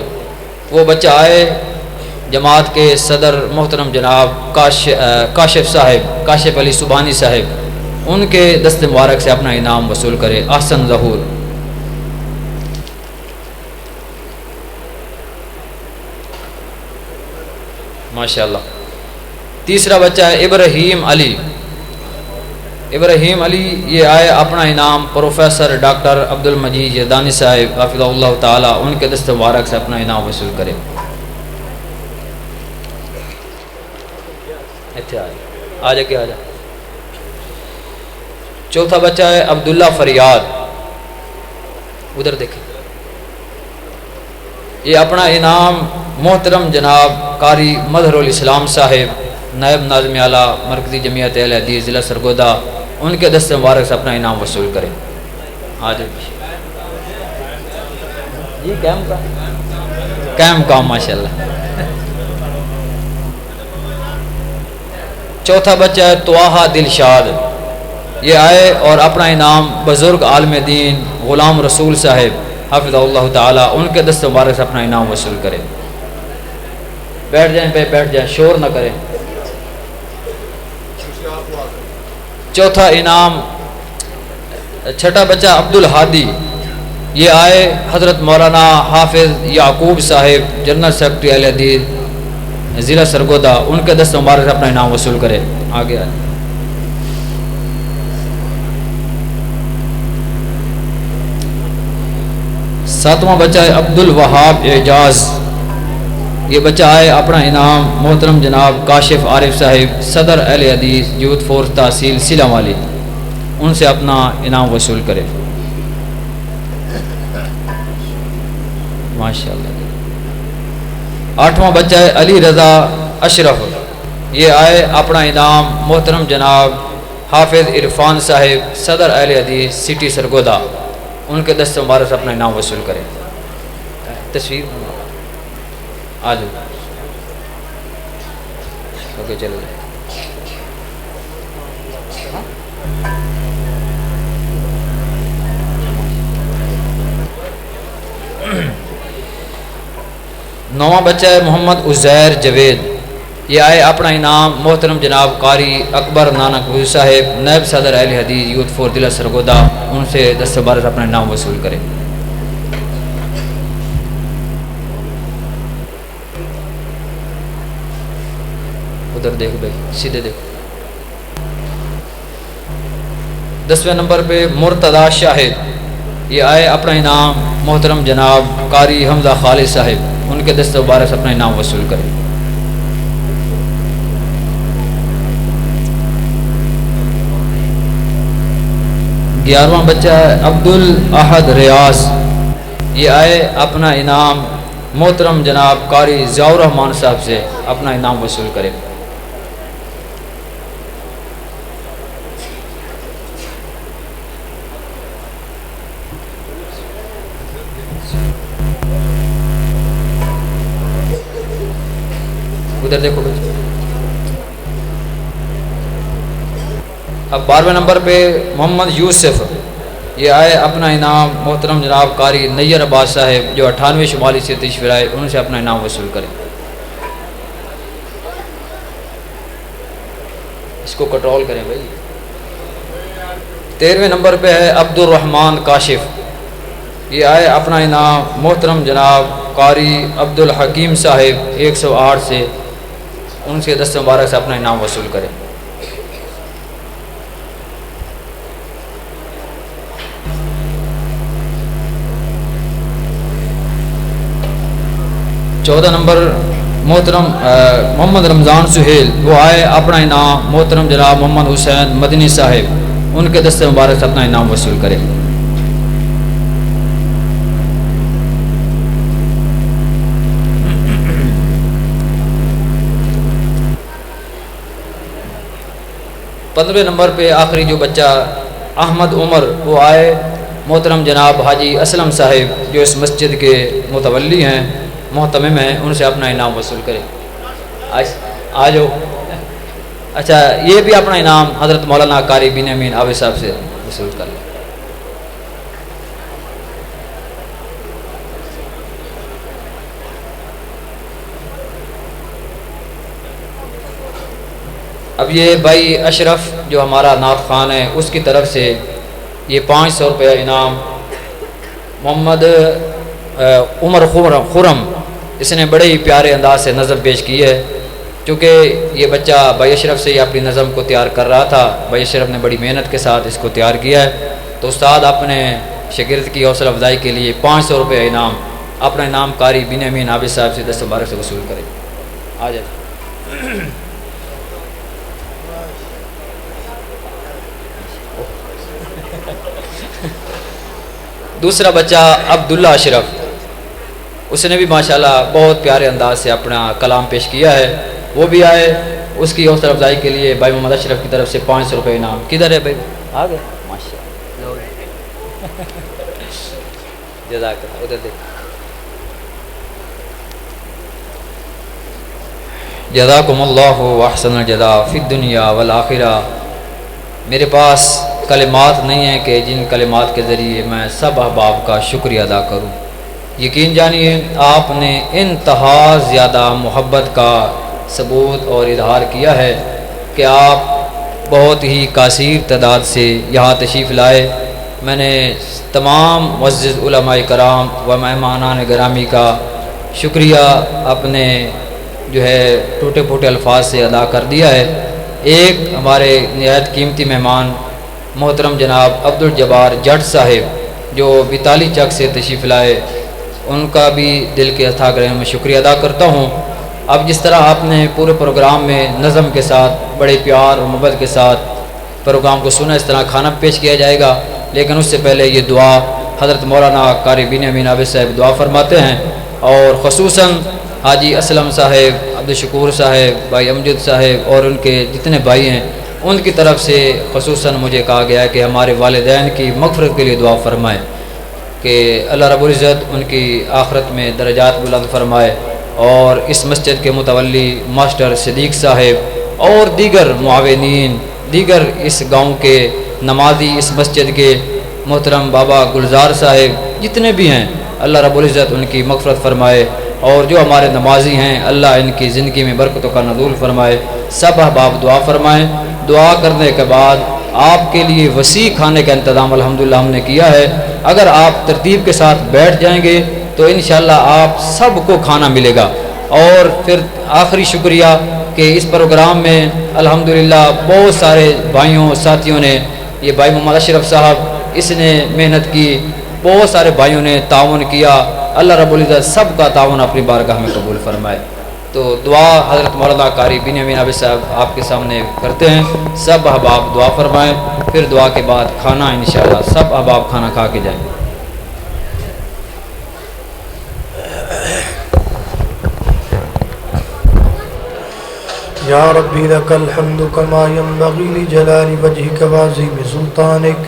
Speaker 2: وہ بچہ آئے، جماعت کے صدر محترم جناب کاشف صاحب، کاشف علی سبحانی صاحب، ان کے دست مبارک سے اپنا انعام وصول کرے۔ احسن ظہور۔ ماشاءاللہ۔ تیسرا بچہ ہے ابراہیم علی۔ ابراہیم علی یہ آئے، اپنا انعام پروفیسر ڈاکٹر عبد المجید یزدانی صاحب حفظہ اللہ تعالی ان کے دست مبارک سے اپنا انعام وصول کرے۔ آ جا کے آ جا۔ چوتھا بچہ ہے عبداللہ فریاد، ادھر دیکھیں۔ یہ اپنا انعام محترم جناب قاری مظہر الاسلام صاحب، نائب ناظم اعلیٰ مرکزی جمعیت اہل حدیث ضلع سرگودا، ان کے دست مبارک سے اپنا انعام وصول کریں۔ آج یہ قائم کام ماشاءاللہ۔ چوتھا بچہ ہے طواہا دلشاد۔ یہ آئے اور اپنا انعام بزرگ عالم دین غلام رسول صاحب حفظہ اللہ تعالی ان کے دست مبارک سے اپنا انعام وصول کریں۔ بیٹھ جائیں پہ، بیٹھ جائیں، شور نہ کریں۔ چوتھا انعام چھٹا بچہ عبد الحادی۔ یہ آئے حضرت مولانا حافظ یعقوب صاحب جنرل سیکرٹری اہل حدیث ضلع سرگودا، ان کے دست مبارک سے اپنا انعام وصول کرے۔ آگے آئے۔ ساتواں بچہ ہے عبد الوہاب اعجاز۔ یہ بچہ آئے، اپنا انعام محترم جناب کاشف عارف صاحب صدر اہل حدیث یوتھ فورس تحصیل سیلم والی، ان سے اپنا انعام وصول کرے۔ ماشاءاللہ۔ آٹھواں بچہ ہے علی رضا اشرف۔ یہ آئے، اپنا انعام محترم جناب حافظ عرفان صاحب صدر اہل حدیث سٹی سرگودا، ان کے دست مبارک سے اپنا انعام وصول کرے۔ تصویر آ جاؤ، اوکے چلو جائے۔ نواں بچہ ہے محمد عزیر جوید۔ یہ آئے، اپنا انعام محترم جناب قاری اکبر نانک ولی صاحب نائب صدر اہل حدیث یوتھ فورس ضلع سرگودا، ان سے دست مبارک سے اپنا انعام وصول کرے۔ ادھر دیکھ بھائی، سیدھے دیکھ۔ 10ویں نمبر پہ مرتضی شاہد۔ یہ آئے، اپنا انعام محترم جناب قاری حمزہ خالد صاحب، ان کے دست مبارک سے اپنا انعام وصول کرے۔ 11واں بچہ ہے عبد الاحد ریاض۔ یہ آئے اپنا انعام محترم جناب قاری ضیاء الرحمان صاحب سے اپنا انعام وصول کرے۔ ادھر دیکھو بچے۔ اب 12ویں نمبر پہ محمد یوسف، یہ آئے اپنا انعام محترم جناب قاری نیر عباس صاحب جو 98 شمالی سے تشریف لائے، ان سے اپنا انعام وصول کریں۔ اس کو کنٹرول کریں بھائی۔ 13ویں نمبر پہ ہے عبد الرحمن کاشف، یہ آئے اپنا انعام محترم جناب قاری عبد الحکیم صاحب 108 سے، ان سے دست مبارک سے اپنا انعام وصول کریں۔ 14 نمبر محترم محمد رمضان سہیل، وہ آئے اپنا انعام محترم جناب محمد حسین مدنی صاحب، ان کے دست مبارک سے اپنا انعام وصول کریں۔ پندرہویں نمبر پہ آخری جو بچہ احمد عمر، وہ آئے محترم جناب حاجی اسلم صاحب جو اس مسجد کے متولی ہیں، محتمم ہیں، ان سے اپنا انعام وصول کریں۔ آ جاؤ۔ اچھا، یہ بھی اپنا انعام حضرت مولانا قاری بنیامین عابد صاحب سے وصول کر لیں۔ اب یہ بھائی اشرف جو ہمارا نعت خوان ہے، اس کی طرف سے یہ 500 روپیہ انعام محمد عمر خرم، اس نے بڑے ہی پیارے انداز سے نظم پیش کی ہے۔ چونکہ یہ بچہ بھائی اشرف سے ہی اپنی نظم کو تیار کر رہا تھا، بھائی اشرف نے بڑی محنت کے ساتھ اس کو تیار کیا ہے، تو استاد اپنے شاگرد کی حوصلہ افزائی کے لیے 500 روپے انعام اپنا انعام قاری بنیامین عابد صاحب سے دست مبارک سے وصول کرے۔ آ جائے۔ دوسرا بچہ عبداللہ اشرف، اس نے بھی ماشاءاللہ بہت پیارے انداز سے اپنا کلام پیش کیا ہے، وہ بھی آئے، اس کی حوصلہ افزائی کے لیے بھائی محمد اشرف کی طرف سے 500 روپے انعام۔ کدھر ہے بھائی؟ آ گئے، ماشاءاللہ، جزاک اللہ۔ ادھر دیکھ، جزاکم اللہ واحسن الجزاء فی الدنیا والآخرہ۔ میرے پاس کلمات نہیں ہیں کہ جن کلمات کے ذریعے میں سب احباب کا شکریہ ادا کروں۔ یقین جانیے آپ نے انتہا زیادہ محبت کا ثبوت اور اظہار کیا ہے کہ آپ بہت ہی کثیر تعداد سے یہاں تشریف لائے۔ میں نے تمام معزز علماء کرام و مہمانان گرامی کا شکریہ اپنے جو ہے ٹوٹے پھوٹے الفاظ سے ادا کر دیا ہے۔ ایک ہمارے نہایت قیمتی مہمان محترم جناب عبدالجبار جٹ صاحب جو بیتالی چک سے تشریف لائے، ان کا بھی دل کے اتھاہ گہرائیوں میں شکریہ ادا کرتا ہوں۔ اب جس طرح آپ نے پورے پروگرام میں نظم کے ساتھ بڑے پیار اور محبت کے ساتھ پروگرام کو سنا، اس طرح کھانا پیش کیا جائے گا، لیکن اس سے پہلے یہ دعا حضرت مولانا قاری بنیامین عابد صاحب دعا فرماتے ہیں، اور خصوصاً حاجی اسلم صاحب، عبدالشکور صاحب، بھائی امجد صاحب اور ان کے جتنے بھائی ہیں، ان کی طرف سے خصوصاً مجھے کہا گیا ہے کہ ہمارے والدین کی مغفرت کے لیے دعا فرمائیں، کہ اللہ رب العزت ان کی آخرت میں درجات بلند فرمائے، اور اس مسجد کے متولی ماسٹر صدیق صاحب اور دیگر معاونین، دیگر اس گاؤں کے نمازی، اس مسجد کے محترم بابا گلزار صاحب جتنے بھی ہیں، اللہ رب العزت ان کی مغفرت فرمائے، اور جو ہمارے نمازی ہیں اللہ ان کی زندگی میں برکتوں کا نزول فرمائے۔ سب احباب دعا فرمائیں۔ دعا کرنے کے بعد آپ کے لیے وسیع کھانے کا انتظام الحمدللہ ہم نے کیا ہے، اگر آپ ترتیب کے ساتھ بیٹھ جائیں گے تو انشاءاللہ آپ سب کو کھانا ملے گا۔ اور پھر آخری شکریہ کہ اس پروگرام میں الحمدللہ بہت سارے بھائیوں ساتھیوں نے، یہ بھائی محمد اشرف صاحب اس نے محنت کی، بہت سارے بھائیوں نے تعاون کیا، اللہ رب العزت سب کا تعاون اپنی بارگاہ میں قبول فرمائے۔ تو دعا حضرت مولانا قاری بنیامین عابد صاحب آپ کے سامنے کرتے ہیں، سب احباب دعا فرمائیں، پھر دعا کے بعد کھانا انشاءاللہ سب احباب کھانا کھا کے جائیں۔
Speaker 1: یا ربی لک الحمد کما ینبغی لجلال وجهک وعظیم سلطانک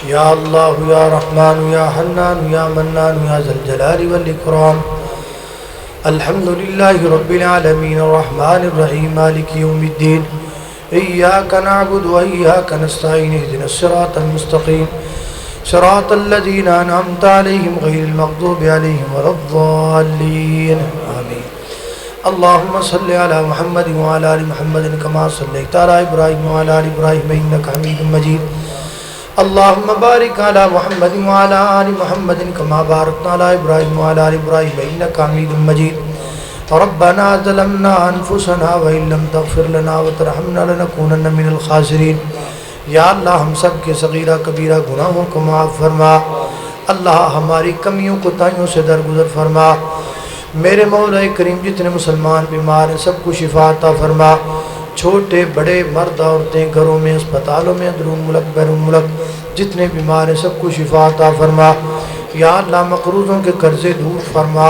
Speaker 1: یا اللہ یا رحمان یا حنان یا منان یا ذا الجلال والاکرام الحمد للہ رب العالمین الرحمن الرحیم مالک یوم الدین ایاک نعبد و ایاک نستعین اهدنا الصراط المستقیم صراط الذین انعمت علیہم غیر المغضوب علیہم ولا الضالین آمین اللهم صل على محمد وعلى آل محمد كما صليت على إبراهيم وعلى آل إبراهيم إنك حميد مجيد اللهم بارك على محمد وعلى آل محمد كما باركت على إبراهيم وعلى آل إبراهيم إنك حميد مجيد ربنا ظلمنا أنفسنا وإن لم تغفر لنا وترحمنا لنكونن من الخاسرين یا اللہ ہم سب کے صغیرہ کبیرہ گناہوں کو معاف فرما اللہ ہماری کمیوں کو تائیوں سے درگزر فرما میرے مولا کریم جتنے مسلمان بیمار ہیں سب کو شفا عطا فرما چھوٹے بڑے مرد عورتیں گھروں میں اسپتالوں میں اندرون ملک بیرون ملک جتنے بیمار ہیں سب کو شفا عطا فرما یا اللہ مقروضوں کے قرضے دور فرما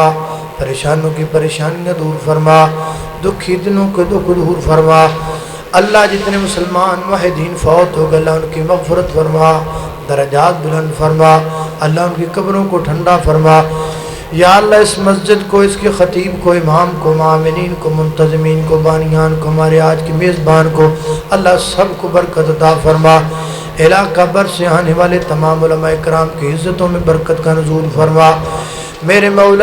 Speaker 1: پریشانوں کی پریشانیاں دور فرما دکھی دلوں کے دکھ دور فرما اللہ جتنے مسلمان موحدین فوت ہو گئے اللہ ان کی مغفرت فرما درجات بلند فرما اللہ ان کی قبروں کو ٹھنڈا فرما یا اللہ اس مسجد کو اس کے خطیب کو امام کو معاملین کو منتظمین کو بانیان کو ہمارے آج کے میزبان کو اللہ سب کو برکت عطا فرما علاقہ بر سے آنے والے تمام علماء کرام کی عزتوں میں برکت کا نزول فرما میرے مولا